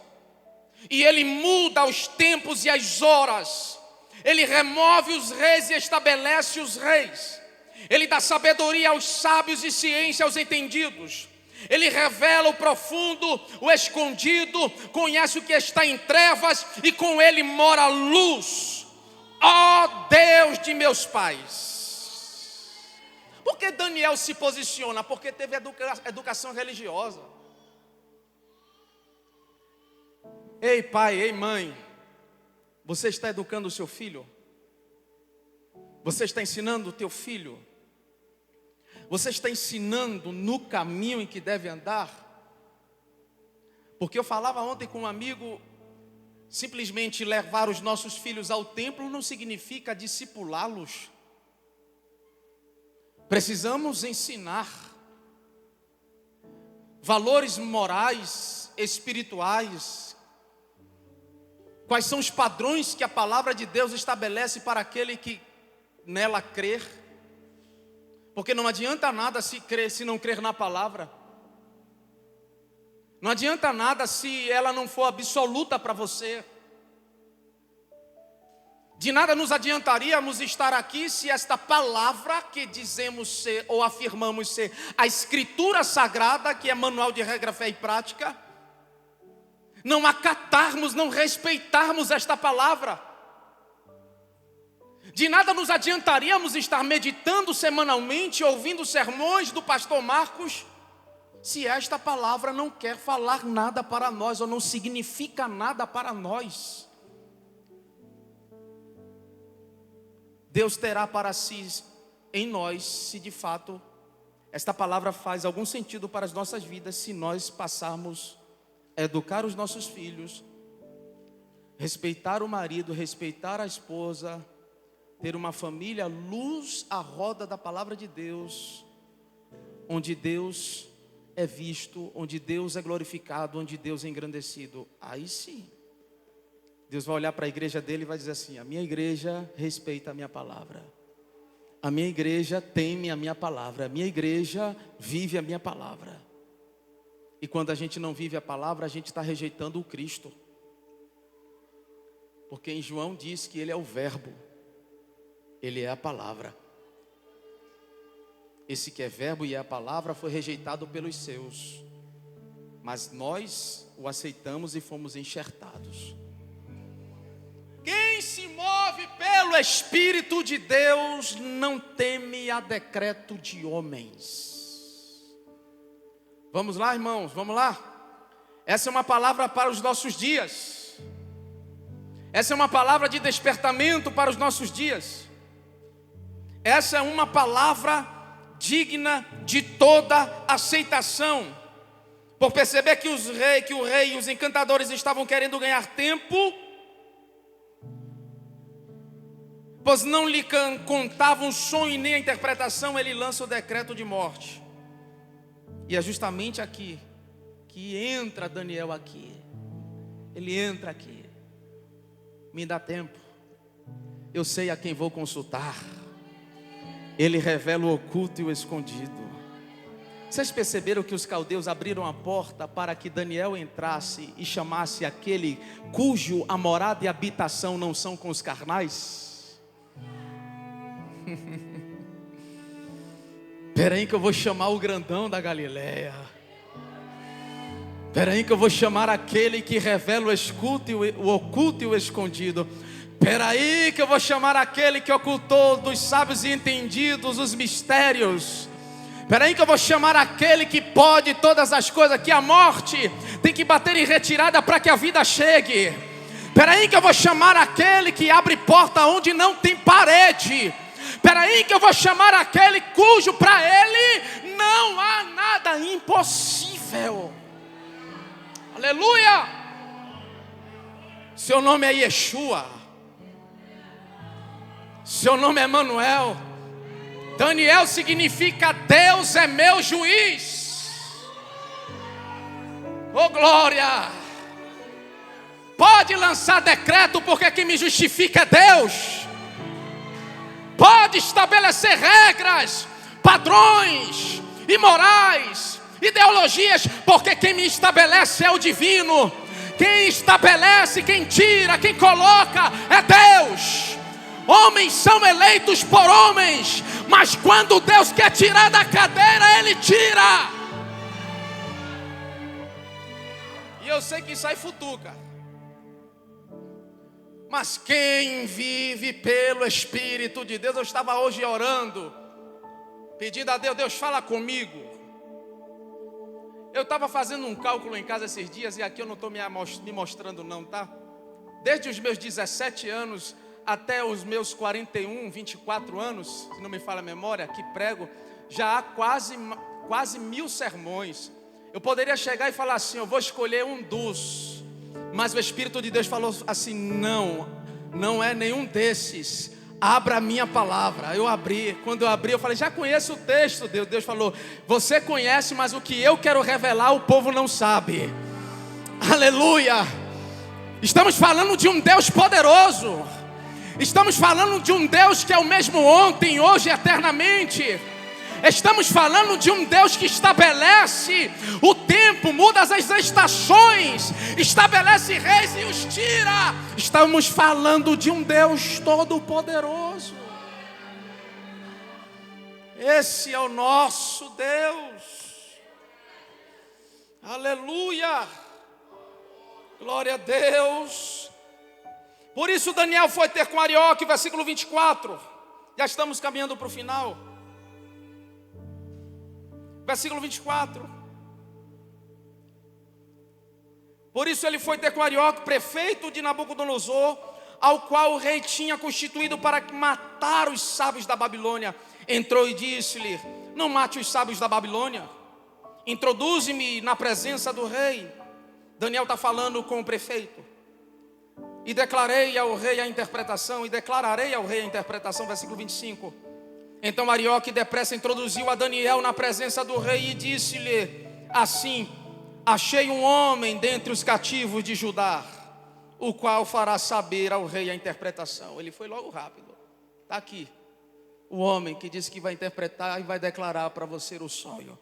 E ele muda os tempos e as horas. Ele remove os reis e estabelece os reis. Ele dá sabedoria aos sábios e ciência aos entendidos. Ele revela o profundo, o escondido, conhece o que está em trevas e com ele mora a luz. Ó Deus de meus pais. Por que Daniel se posiciona? Porque teve educação religiosa. Ei pai, ei mãe, você está educando o seu filho? Você está ensinando o teu filho? Você está ensinando no caminho em que deve andar? Porque eu falava ontem com um amigo, simplesmente levar os nossos filhos ao templo não significa discipulá-los. Precisamos ensinar valores morais, espirituais. Quais são os padrões que a palavra de Deus estabelece para aquele que nela crer? Porque não adianta nada se não crer na palavra. Não adianta nada se ela não for absoluta para você. De nada nos adiantaríamos estar aqui se esta palavra que dizemos ser ou afirmamos ser a Escritura Sagrada, que é manual de regra, fé e prática, não acatarmos, não respeitarmos esta palavra. De nada nos adiantaríamos estar meditando semanalmente, ouvindo sermões do pastor Marcos, se esta palavra não quer falar nada para nós, ou não significa nada para nós. Deus terá para si, em nós, se de fato esta palavra faz algum sentido para as nossas vidas, se nós passarmos a educar os nossos filhos, respeitar o marido, respeitar a esposa, ter uma família luz à roda da palavra de Deus, onde Deus é visto, onde Deus é glorificado, onde Deus é engrandecido. Aí sim, Deus vai olhar para a igreja dele e vai dizer assim: a minha igreja respeita a minha palavra, a minha igreja teme a minha palavra, a minha igreja vive a minha palavra. E quando a gente não vive a palavra, a gente está rejeitando o Cristo. Porque em João diz que ele é o verbo, ele é a palavra. Esse que é verbo e é a palavra foi rejeitado pelos seus, mas nós o aceitamos e fomos enxertados. Quem se move pelo Espírito de Deus não teme a decreto de homens. Vamos lá, irmãos, vamos lá. Essa é uma palavra para os nossos dias. Essa é uma palavra de despertamento para os nossos dias. Essa é uma palavra digna de toda aceitação. Por perceber que o rei e os encantadores estavam querendo ganhar tempo, pois não lhe contavam o sonho nem a interpretação, ele lança o decreto de morte. E é justamente aqui que entra Daniel aqui. Ele entra aqui. Me dá tempo. Eu sei a quem vou consultar. Ele revela o oculto e o escondido. Vocês perceberam que os caldeus abriram a porta para que Daniel entrasse e chamasse aquele cujo a morada e habitação não são com os carnais? Espera aí que eu vou chamar o grandão da Galileia. Espera aí que eu vou chamar aquele que revela o oculto e o escondido. Espera aí que eu vou chamar aquele que ocultou dos sábios e entendidos os mistérios. Espera aí que eu vou chamar aquele que pode todas as coisas, que a morte tem que bater em retirada para que a vida chegue. Espera aí que eu vou chamar aquele que abre porta onde não tem parede. Espera aí que eu vou chamar aquele cujo para ele não há nada impossível. Aleluia! Seu nome é Yeshua. Seu nome é Emanuel. Daniel significa Deus é meu juiz. Oh glória! Pode lançar decreto, porque quem me justifica é Deus. Pode estabelecer regras, padrões e morais, ideologias, porque quem me estabelece é o divino. Quem estabelece, quem tira, quem coloca é Deus. Homens são eleitos por homens, mas quando Deus quer tirar da cadeira, Ele tira. E eu sei que isso aí futuca. Mas quem vive pelo Espírito de Deus, eu estava hoje orando, pedindo a Deus, Deus fala comigo. Eu estava fazendo um cálculo em casa esses dias, e aqui eu não estou me mostrando não, tá? Desde os meus 17 anos até os meus 41, 24 anos, se não me falha a memória, que prego, já há quase 1000 sermões. Eu poderia chegar e falar assim, eu vou escolher um dos, mas o Espírito de Deus falou assim, não é nenhum desses. Abra a minha palavra. Eu abri, quando eu abri eu falei, já conheço o texto. Deus falou, você conhece, mas o que eu quero revelar o povo não sabe. Aleluia. Estamos falando de um Deus poderoso. Estamos falando de um Deus que é o mesmo ontem, hoje e eternamente. Estamos falando de um Deus que estabelece o tempo, muda as estações, estabelece reis e os tira. Estamos falando de um Deus todo-poderoso. Esse é o nosso Deus. Aleluia. Glória a Deus. Por isso Daniel foi ter com Arioque, versículo 24. Já estamos caminhando para o final. Versículo 24. Por isso ele foi ter com Arioque, prefeito de Nabucodonosor, ao qual o rei tinha constituído para matar os sábios da Babilônia. Entrou e disse-lhe, não mate os sábios da Babilônia, introduze-me na presença do rei. Daniel está falando com o prefeito. E declarei ao rei a interpretação, e declararei ao rei a interpretação, versículo 25. Então Arioque depressa introduziu a Daniel na presença do rei e disse-lhe assim, achei um homem dentre os cativos de Judá, o qual fará saber ao rei a interpretação. Ele foi logo rápido. Está aqui o homem que disse que vai interpretar e vai declarar para você o sonho.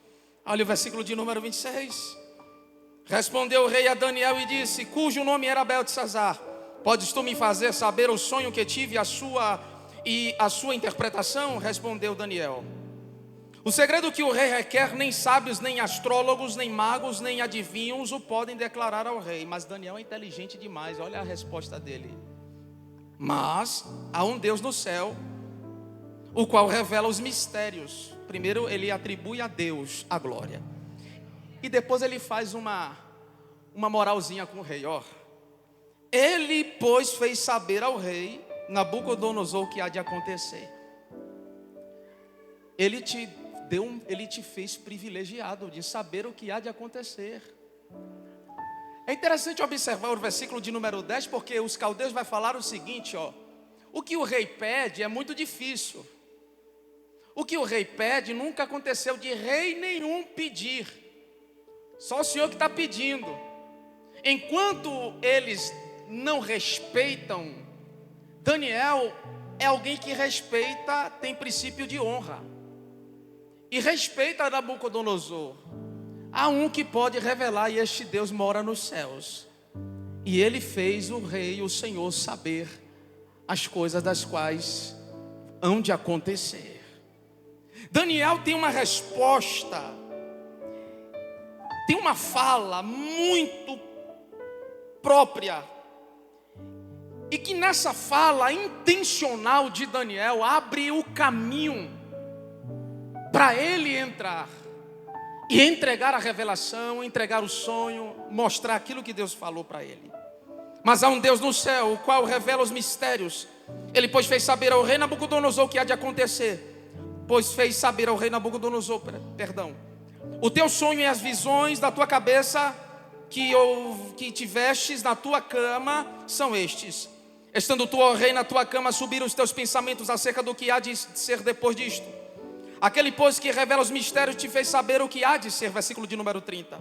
Olha o versículo de número 26. Respondeu o rei a Daniel e disse, cujo nome era Beltesazar, podes tu me fazer saber o sonho que tive e a sua interpretação? Respondeu Daniel. O segredo que o rei requer, nem sábios, nem astrólogos, nem magos, nem adivinhos o podem declarar ao rei. Mas Daniel é inteligente demais, olha a resposta dele. Mas há um Deus no céu, o qual revela os mistérios. Primeiro ele atribui a Deus a glória, e depois ele faz uma moralzinha com o rei, ó. Ele, pois, fez saber ao rei Nabucodonosor o que há de acontecer. Ele te fez privilegiado de saber o que há de acontecer. É interessante observar o versículo de número 10, porque os caldeus vai falar o seguinte, ó. O que o rei pede é muito difícil. O que o rei pede nunca aconteceu de rei nenhum pedir. Só o Senhor que está pedindo. Enquanto eles não respeitam, Daniel é alguém que respeita, tem princípio de honra. E respeita Nabucodonosor. Há um que pode revelar, e este Deus mora nos céus. E ele fez o rei, o Senhor, saber as coisas das quais hão de acontecer. Daniel tem uma resposta, tem uma fala muito própria. E que nessa fala intencional de Daniel abre o caminho para ele entrar e entregar a revelação, entregar o sonho, mostrar aquilo que Deus falou para ele. Mas há um Deus no céu, o qual revela os mistérios. Ele, pois, fez saber ao rei Nabucodonosor o que há de acontecer. Pois fez saber ao rei Nabucodonosor, o teu sonho e as visões da tua cabeça que tivestes na tua cama são estes. Estando tu, ó rei, na tua cama, subiram os teus pensamentos acerca do que há de ser depois disto. Aquele, pois, que revela os mistérios te fez saber o que há de ser. Versículo de número 30.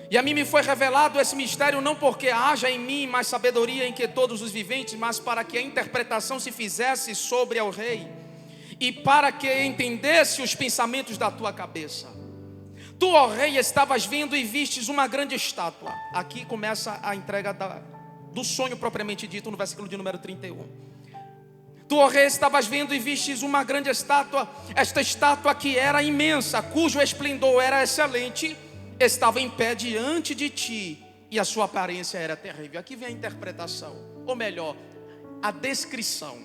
E a mim me foi revelado esse mistério, não porque haja em mim mais sabedoria em que todos os viventes, mas para que a interpretação se fizesse sobre ao rei, e para que entendesse os pensamentos da tua cabeça. Tu, ó rei, estavas vendo e vistes uma grande estátua. Aqui começa a entrega do sonho propriamente dito, no versículo de número 31. Tu, ó rei, estavas vendo e vistes uma grande estátua. Esta estátua que era imensa, cujo esplendor era excelente, estava em pé diante de ti, e a sua aparência era terrível. Aqui vem a interpretação, ou melhor, a descrição.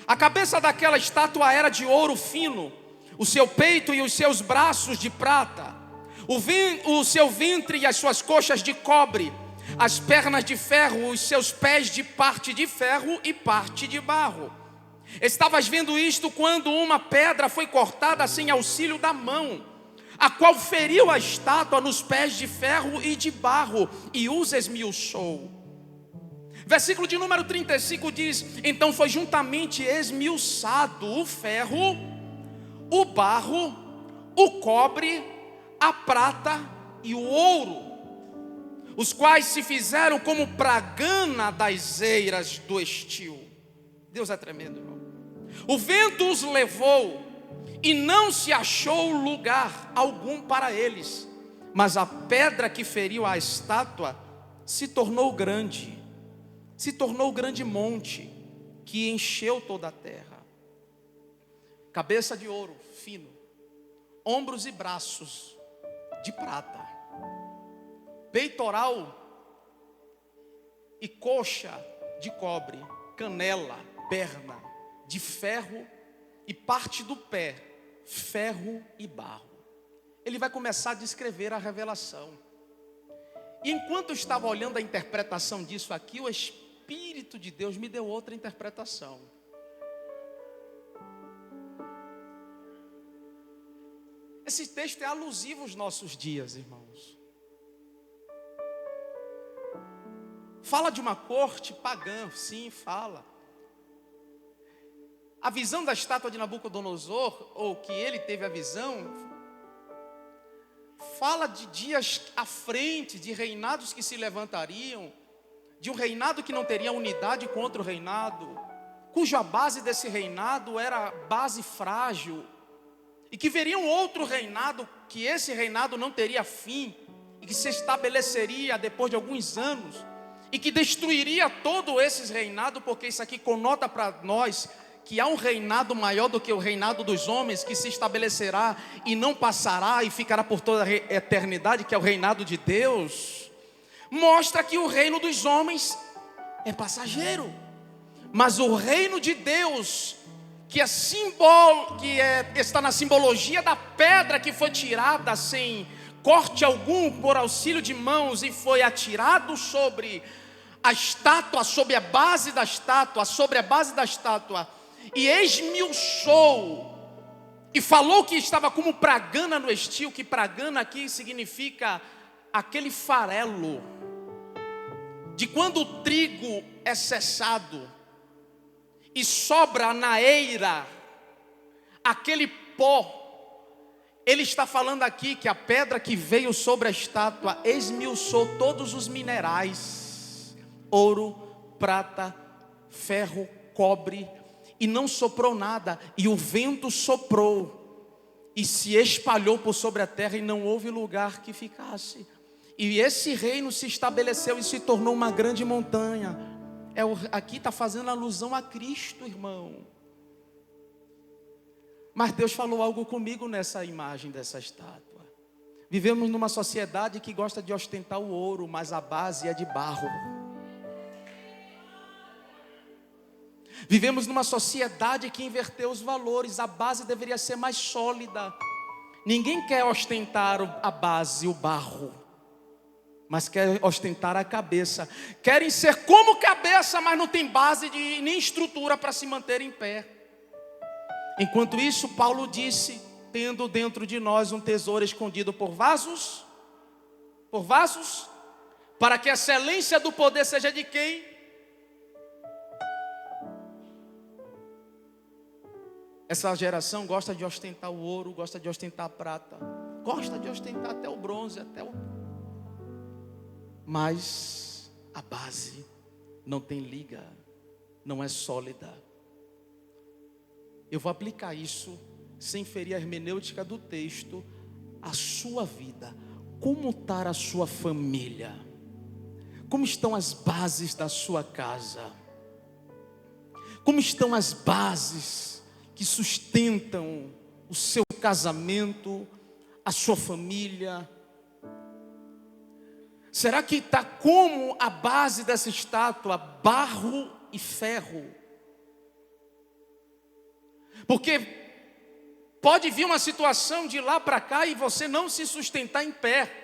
A cabeça daquela estátua era de ouro fino, o seu peito e os seus braços de prata, o seu ventre e as suas coxas de cobre, as pernas de ferro, os seus pés de parte de ferro e parte de barro. Estavas vendo isto quando uma pedra foi cortada sem auxílio da mão, a qual feriu a estátua nos pés de ferro e de barro, e os esmiuçou. Versículo de número 35 diz: então foi juntamente esmiuçado o ferro, o barro, o cobre, a prata e o ouro, os quais se fizeram como pragana das eiras do estio. Deus é tremendo, irmão. O vento os levou, e não se achou lugar algum para eles, mas a pedra que feriu a estátua se tornou grande monte, que encheu toda a terra. Cabeça de ouro fino, ombros e braços de prata, peitoral e coxa de cobre, canela, perna de ferro e parte do pé, ferro e barro. Ele vai começar a descrever a revelação. E enquanto eu estava olhando a interpretação disso aqui, o Espírito de Deus me deu outra interpretação. Esse texto é alusivo aos nossos dias, irmãos. Fala de uma corte pagã, sim, fala. A visão da estátua de Nabucodonosor, ou que ele teve a visão, fala de dias à frente, de reinados que se levantariam, de um reinado que não teria unidade contra o reinado, cuja base desse reinado era base frágil, e que veria um outro reinado, que esse reinado não teria fim, e que se estabeleceria depois de alguns anos, e que destruiria todos esses reinados, porque isso aqui conota para nós que há um reinado maior do que o reinado dos homens, que se estabelecerá e não passará e ficará por toda a eternidade, que é o reinado de Deus. Mostra que o reino dos homens é passageiro, mas o reino de Deus, que está na simbologia da pedra que foi tirada sem corte algum, por auxílio de mãos, e foi atirado sobre a estátua, sobre a base da estátua, e esmiuçou, e falou que estava como pragana no estio, que pragana aqui significa aquele farelo, de quando o trigo é cessado, e sobra na eira, aquele pó. Ele está falando aqui que a pedra que veio sobre a estátua esmiuçou todos os minerais, ouro, prata, ferro, cobre, e não soprou nada, e o vento soprou, e se espalhou por sobre a terra, e não houve lugar que ficasse. E esse reino se estabeleceu e se tornou uma grande montanha. Aqui está fazendo alusão a Cristo, irmão. Mas Deus falou algo comigo nessa imagem dessa estátua. Vivemos numa sociedade que gosta de ostentar o ouro, mas a base é de barro. Vivemos numa sociedade que inverteu os valores. A base deveria ser mais sólida. Ninguém quer ostentar a base, o barro, mas quer ostentar a cabeça. Querem ser como cabeça, mas não tem base nem estrutura para se manter em pé. Enquanto isso, Paulo disse: tendo dentro de nós um tesouro escondido por vasos, para que a excelência do poder seja de quem? Essa geração gosta de ostentar o ouro, gosta de ostentar a prata, gosta de ostentar até o bronze, mas a base não tem liga, não é sólida. Eu vou aplicar isso, sem ferir a hermenêutica do texto, à sua vida. Como está a sua família? Como estão as bases da sua casa? Como estão as bases que sustentam o seu casamento, a sua família? Será que está como a base dessa estátua, barro e ferro? Porque pode vir uma situação de lá para cá e você não se sustentar em pé.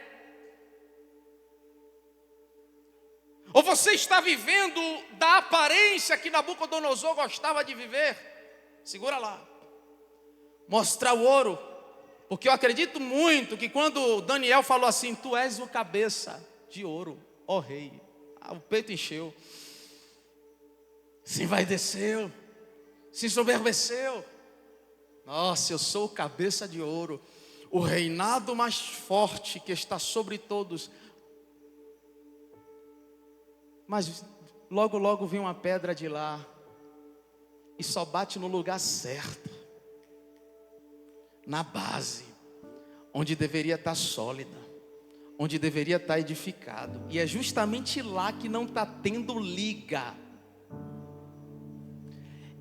Ou você está vivendo da aparência que Nabucodonosor gostava de viver? Segura lá. Mostrar o ouro. Porque eu acredito muito que quando Daniel falou assim: tu és o cabeça de ouro, ó rei. O peito encheu. Se envaideceu. Se ensoberbeceu. Nossa, eu sou o cabeça de ouro. O reinado mais forte que está sobre todos. Mas logo, logo vem uma pedra de lá. E só bate no lugar certo. Na base. Onde deveria estar sólida. Onde deveria estar edificado. E é justamente lá que não está tendo liga.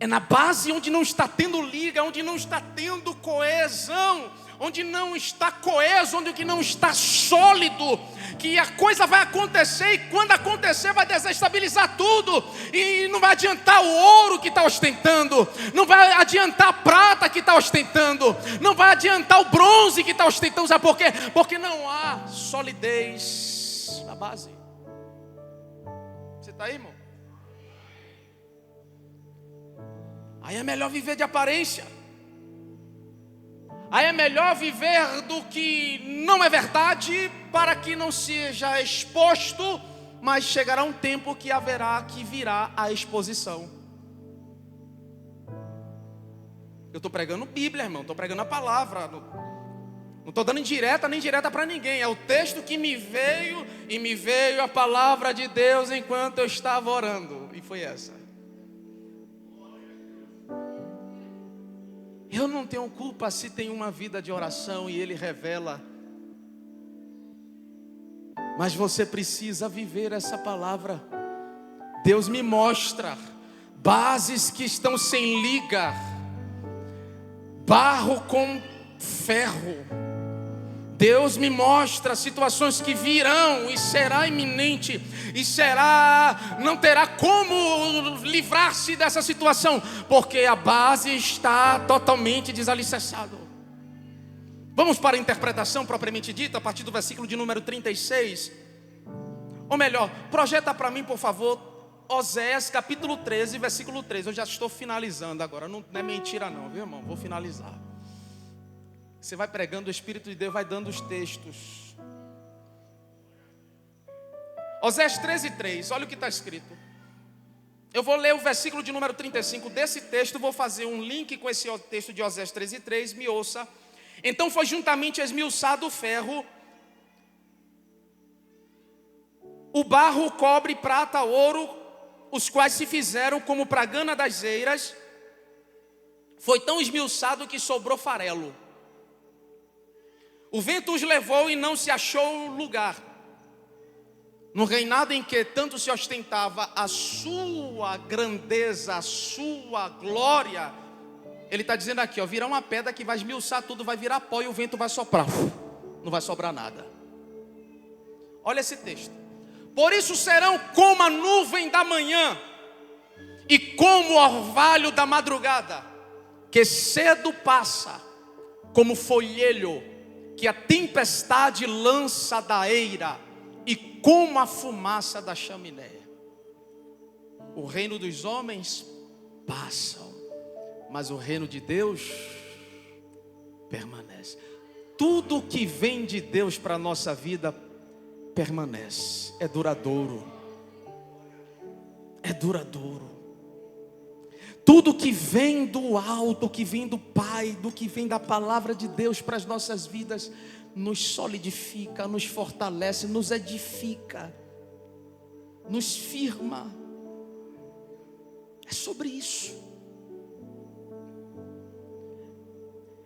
É na base onde não está tendo liga, onde não está tendo coesão, onde não está coeso, onde não está sólido, que a coisa vai acontecer, e quando acontecer vai desestabilizar tudo, e não vai adiantar o ouro que está ostentando, não vai adiantar a prata que está ostentando, não vai adiantar o bronze que está ostentando. Sabe por quê? Porque não há solidez na base. Você está aí, irmão? Aí é melhor viver de aparência. Aí é melhor viver do que não é verdade, para que não seja exposto, mas chegará um tempo que virá a exposição. Eu estou pregando Bíblia, irmão, estou pregando a palavra. Não estou dando indireta nem direta para ninguém. É o texto que me veio, e me veio a palavra de Deus enquanto eu estava orando. E foi essa. Eu não tenho culpa se tem uma vida de oração e Ele revela. Mas você precisa viver essa palavra. Deus me mostra bases que estão sem liga, barro com ferro. Deus me mostra situações que virão e será iminente, e não terá como livrar-se dessa situação, porque a base está totalmente desalicerçada. Vamos para a interpretação propriamente dita, a partir do versículo de número 36. Ou melhor, projeta para mim, por favor, Oséias capítulo 13, versículo 3. Eu já estou finalizando agora, não é mentira não, viu, irmão? Vou finalizar. Você vai pregando, o Espírito de Deus vai dando os textos. Oséias 13:3, olha o que está escrito. Eu vou ler o versículo de número 35 desse texto, vou fazer um link com esse texto de Oséias 13:3, me ouça. Então foi juntamente esmiuçado o ferro, o barro, o cobre, prata, ouro, os quais se fizeram como para a gana das eiras. Foi tão esmiuçado que sobrou farelo. O vento os levou e não se achou lugar. No reinado em que tanto se ostentava a sua grandeza, a sua glória, ele está dizendo aqui, ó, virá uma pedra que vai esmiuçar tudo, vai virar pó e o vento vai soprar. Não vai sobrar nada. Olha esse texto. Por isso serão como a nuvem da manhã e como o orvalho da madrugada, que cedo passa, como folhelho que a tempestade lança da eira, e como a fumaça da chaminé. O reino dos homens passa, mas o reino de Deus permanece. Tudo que vem de Deus para a nossa vida permanece, é duradouro. É duradouro. Tudo que vem do alto, que vem do Pai, do que vem da palavra de Deus para as nossas vidas, nos solidifica, nos fortalece, nos edifica, nos firma. É sobre isso.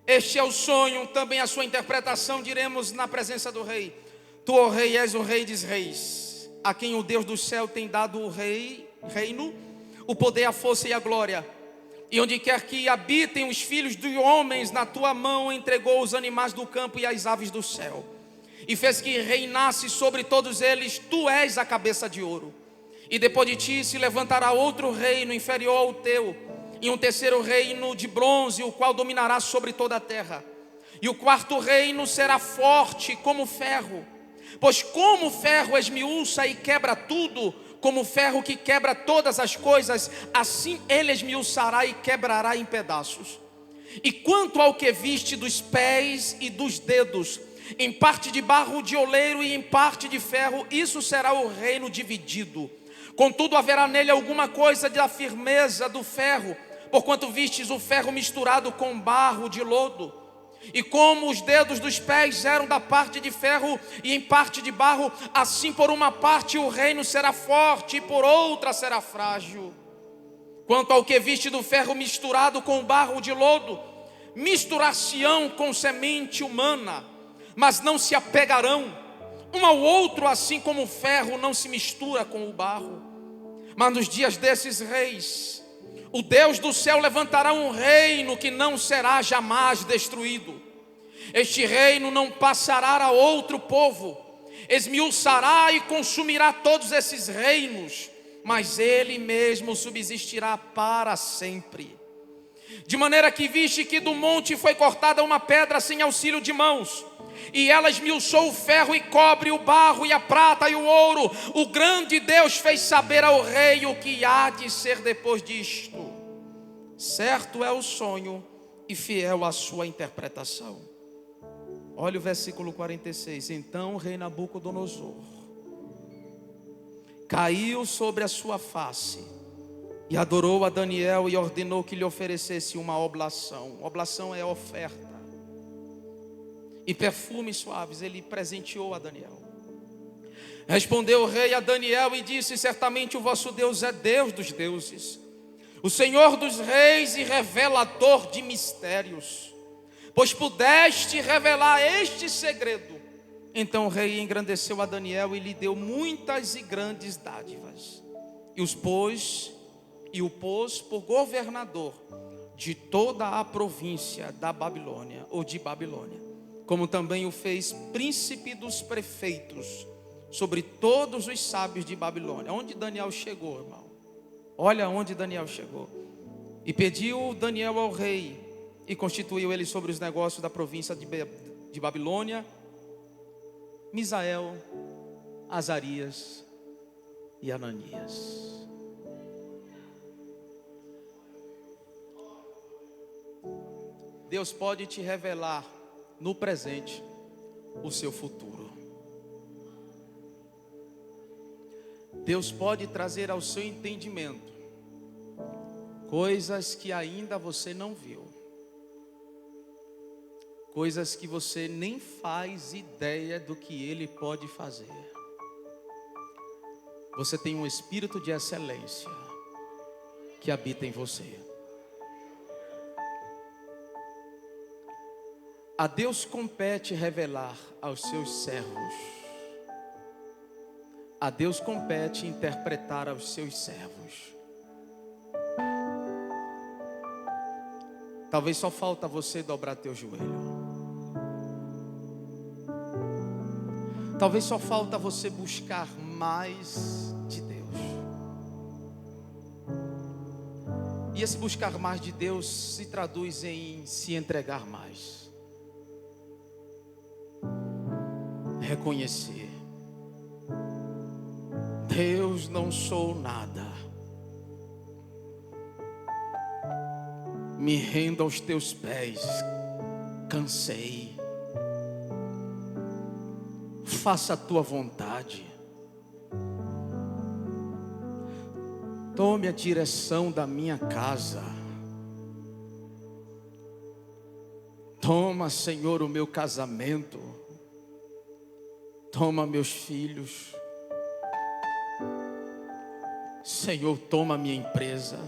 Este é o sonho, também a sua interpretação, diremos na presença do rei. Tu, ó rei, és o rei dos reis, a quem o Deus do céu tem dado o reino, o poder, a força e a glória. E onde quer que habitem os filhos dos homens, na tua mão entregou os animais do campo e as aves do céu. E fez que reinasse sobre todos eles, tu és a cabeça de ouro. E depois de ti se levantará outro reino inferior ao teu, e um terceiro reino de bronze, o qual dominará sobre toda a terra. E o quarto reino será forte como ferro, pois como o ferro esmiuça e quebra tudo, como o ferro que quebra todas as coisas, assim ele esmiuçará e quebrará em pedaços. E quanto ao que viste dos pés e dos dedos, em parte de barro de oleiro e em parte de ferro, isso será o reino dividido. Contudo haverá nele alguma coisa da firmeza do ferro, porquanto vistes o ferro misturado com barro de lodo. E como os dedos dos pés eram da parte de ferro e em parte de barro, assim por uma parte o reino será forte e por outra será frágil. Quanto ao que viste do ferro misturado com barro de lodo, misturar-se-ão com semente humana, mas não se apegarão um ao outro, assim como o ferro não se mistura com o barro. Mas nos dias desses reis, o Deus do céu levantará um reino que não será jamais destruído. Este reino não passará a outro povo, esmiuçará e consumirá todos esses reinos, mas ele mesmo subsistirá para sempre. De maneira que viste que do monte foi cortada uma pedra sem auxílio de mãos, e ela esmiuçou o ferro e cobre o barro e a prata e o ouro. O grande Deus fez saber ao rei o que há de ser depois disto. Certo é o sonho e fiel a sua interpretação. Olha o versículo 46. Então o rei Nabucodonosor caiu sobre a sua face e adorou a Daniel e ordenou que lhe oferecesse uma oblação. Oblação é oferta. E perfumes suaves ele presenteou a Daniel. Respondeu o rei a Daniel e disse: certamente o vosso Deus é Deus dos deuses, o Senhor dos reis e revelador de mistérios, pois pudeste revelar este segredo. Então o rei engrandeceu a Daniel e lhe deu muitas e grandes dádivas, e o pôs por governador de toda a província da Babilônia, ou de Babilônia, como também o fez príncipe dos prefeitos sobre todos os sábios de Babilônia. Onde Daniel chegou, irmão? Olha onde Daniel chegou. E pediu Daniel ao rei e constituiu ele sobre os negócios da província de Babilônia, Misael, Azarias e Ananias. Deus pode te revelar no presente o seu futuro. Deus pode trazer ao seu entendimento coisas que ainda você não viu, coisas que você nem faz ideia do que Ele pode fazer. Você tem um espírito de excelência que habita em você. A Deus compete revelar aos seus servos. A Deus compete interpretar aos seus servos. Talvez só falta você dobrar teu joelho. Talvez só falta você buscar mais de Deus. E esse buscar mais de Deus se traduz em se entregar mais. Reconhecer: Deus, não sou nada, me rendo aos teus pés, cansei, faça a tua vontade. Tome a direção da minha casa. Toma, Senhor, o meu casamento. Toma meus filhos. Senhor, toma minha empresa.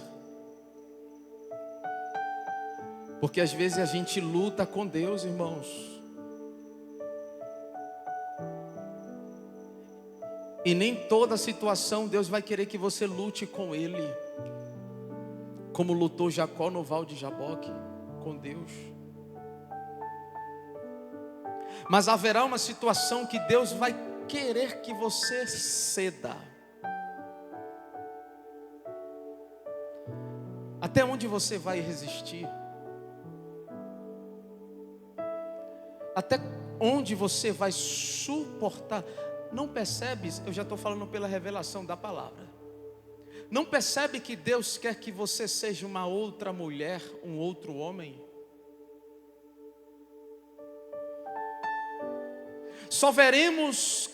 Porque às vezes a gente luta com Deus, irmãos. E nem toda situação Deus vai querer que você lute com Ele. Como lutou Jacó no Val de Jaboque com Deus. Mas haverá uma situação que Deus vai querer que você ceda. Até onde você vai resistir? Até onde você vai suportar? Não percebe? Eu já estou falando pela revelação da palavra. Não percebe que Deus quer que você seja uma outra mulher, um outro homem? Só veremos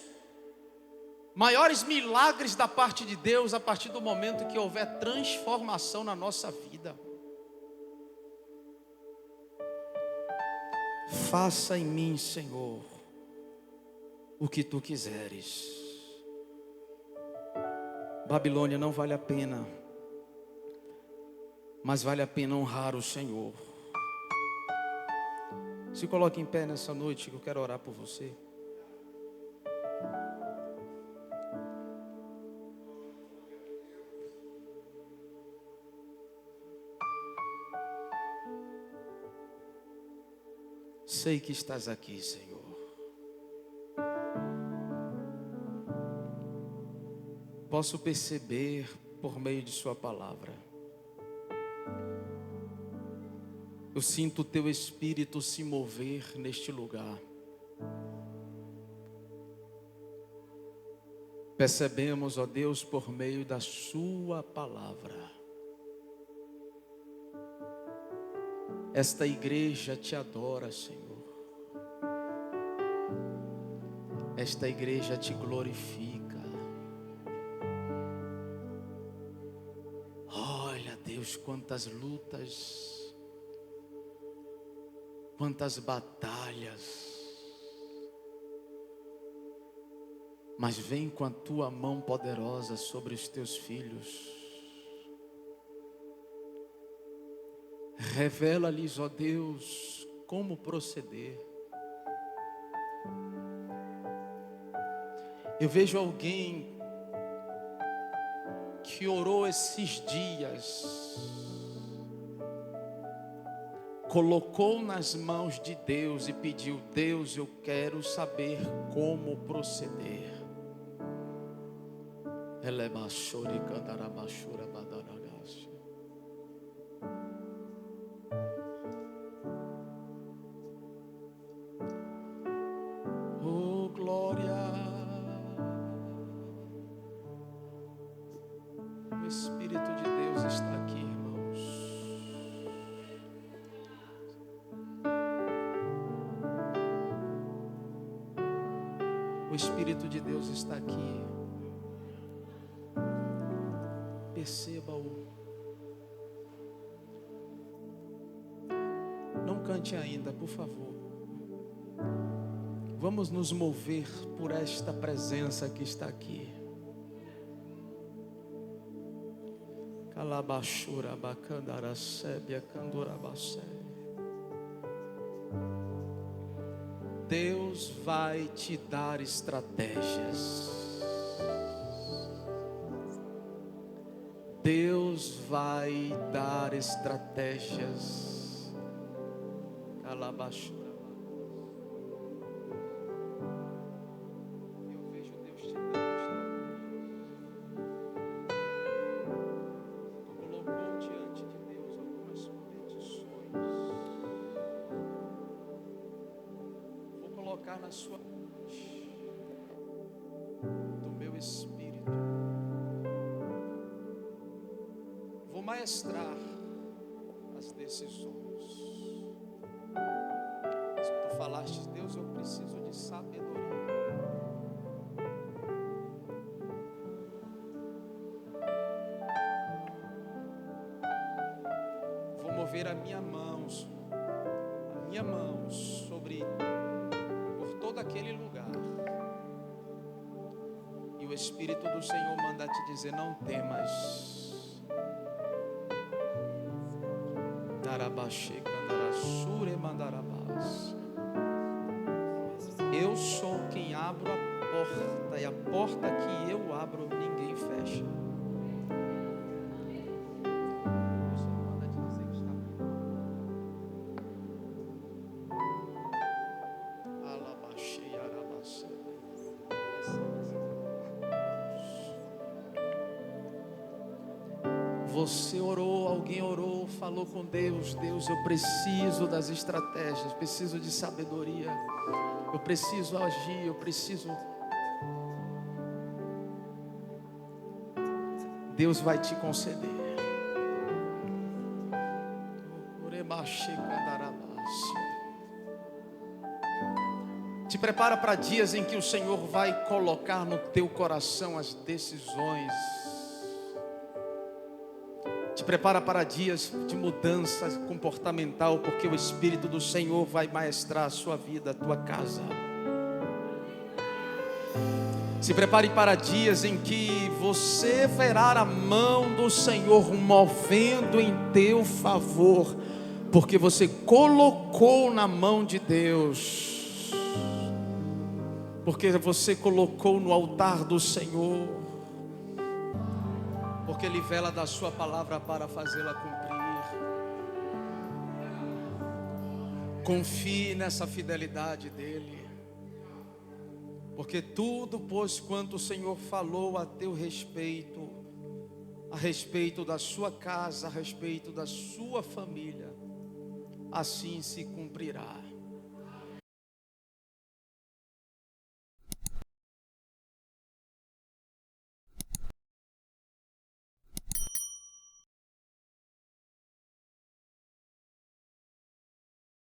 maiores milagres da parte de Deus a partir do momento que houver transformação na nossa vida. Faça em mim, Senhor, o que tu quiseres. Babilônia não vale a pena, mas vale a pena honrar o Senhor. Se coloque em pé nessa noite que eu quero orar por você. Sei que estás aqui, Senhor. Posso perceber por meio de sua palavra. Eu sinto o teu Espírito se mover neste lugar. Percebemos, ó Deus, por meio da sua palavra. Esta igreja te adora, Senhor. Esta igreja te glorifica. Olha, Deus, quantas lutas, quantas batalhas. Mas vem com a tua mão poderosa sobre os teus filhos. Revela-lhes, ó Deus, como proceder. Eu vejo alguém que orou esses dias, colocou nas mãos de Deus e pediu: Deus, eu quero saber como proceder. Oh, glória. O Espírito de Deus está aqui, irmãos. O Espírito de Deus está aqui. Perceba-o. Não cante ainda, por favor. Vamos nos mover por esta presença que está aqui. Calabashura bacandara sébia candurabacé. Deus vai te dar estratégias. Deus vai dar estratégias. Calabashura. Eu vejo Deus te dando estratégias. Colocou diante de Deus algumas petições. Vou colocar na sua mente do meu espírito. Vou maestrar as decisões. Se tu falaste, Deus, eu preciso de sabedoria. ver a minha mão por todo aquele lugar. E o Espírito do Senhor manda te dizer: não temas. Eu sou quem abro a porta, e a porta que eu abro ninguém fecha. Você orou, alguém orou, falou com Deus: Deus, eu preciso das estratégias, preciso de sabedoria, eu preciso agir, eu preciso. Deus vai te conceder. Te prepara para dias em que o Senhor vai colocar no teu coração as decisões. Te prepara para dias de mudança comportamental, porque o Espírito do Senhor vai maestrar a sua vida, a tua casa. Se prepare para dias em que você verá a mão do Senhor movendo em teu favor, porque você colocou na mão de Deus, porque você colocou no altar do Senhor, porque Ele vela da sua palavra para fazê-la cumprir. Confie nessa fidelidade dEle, porque tudo, pois, quanto o Senhor falou a teu respeito, a respeito da sua casa, a respeito da sua família, assim se cumprirá.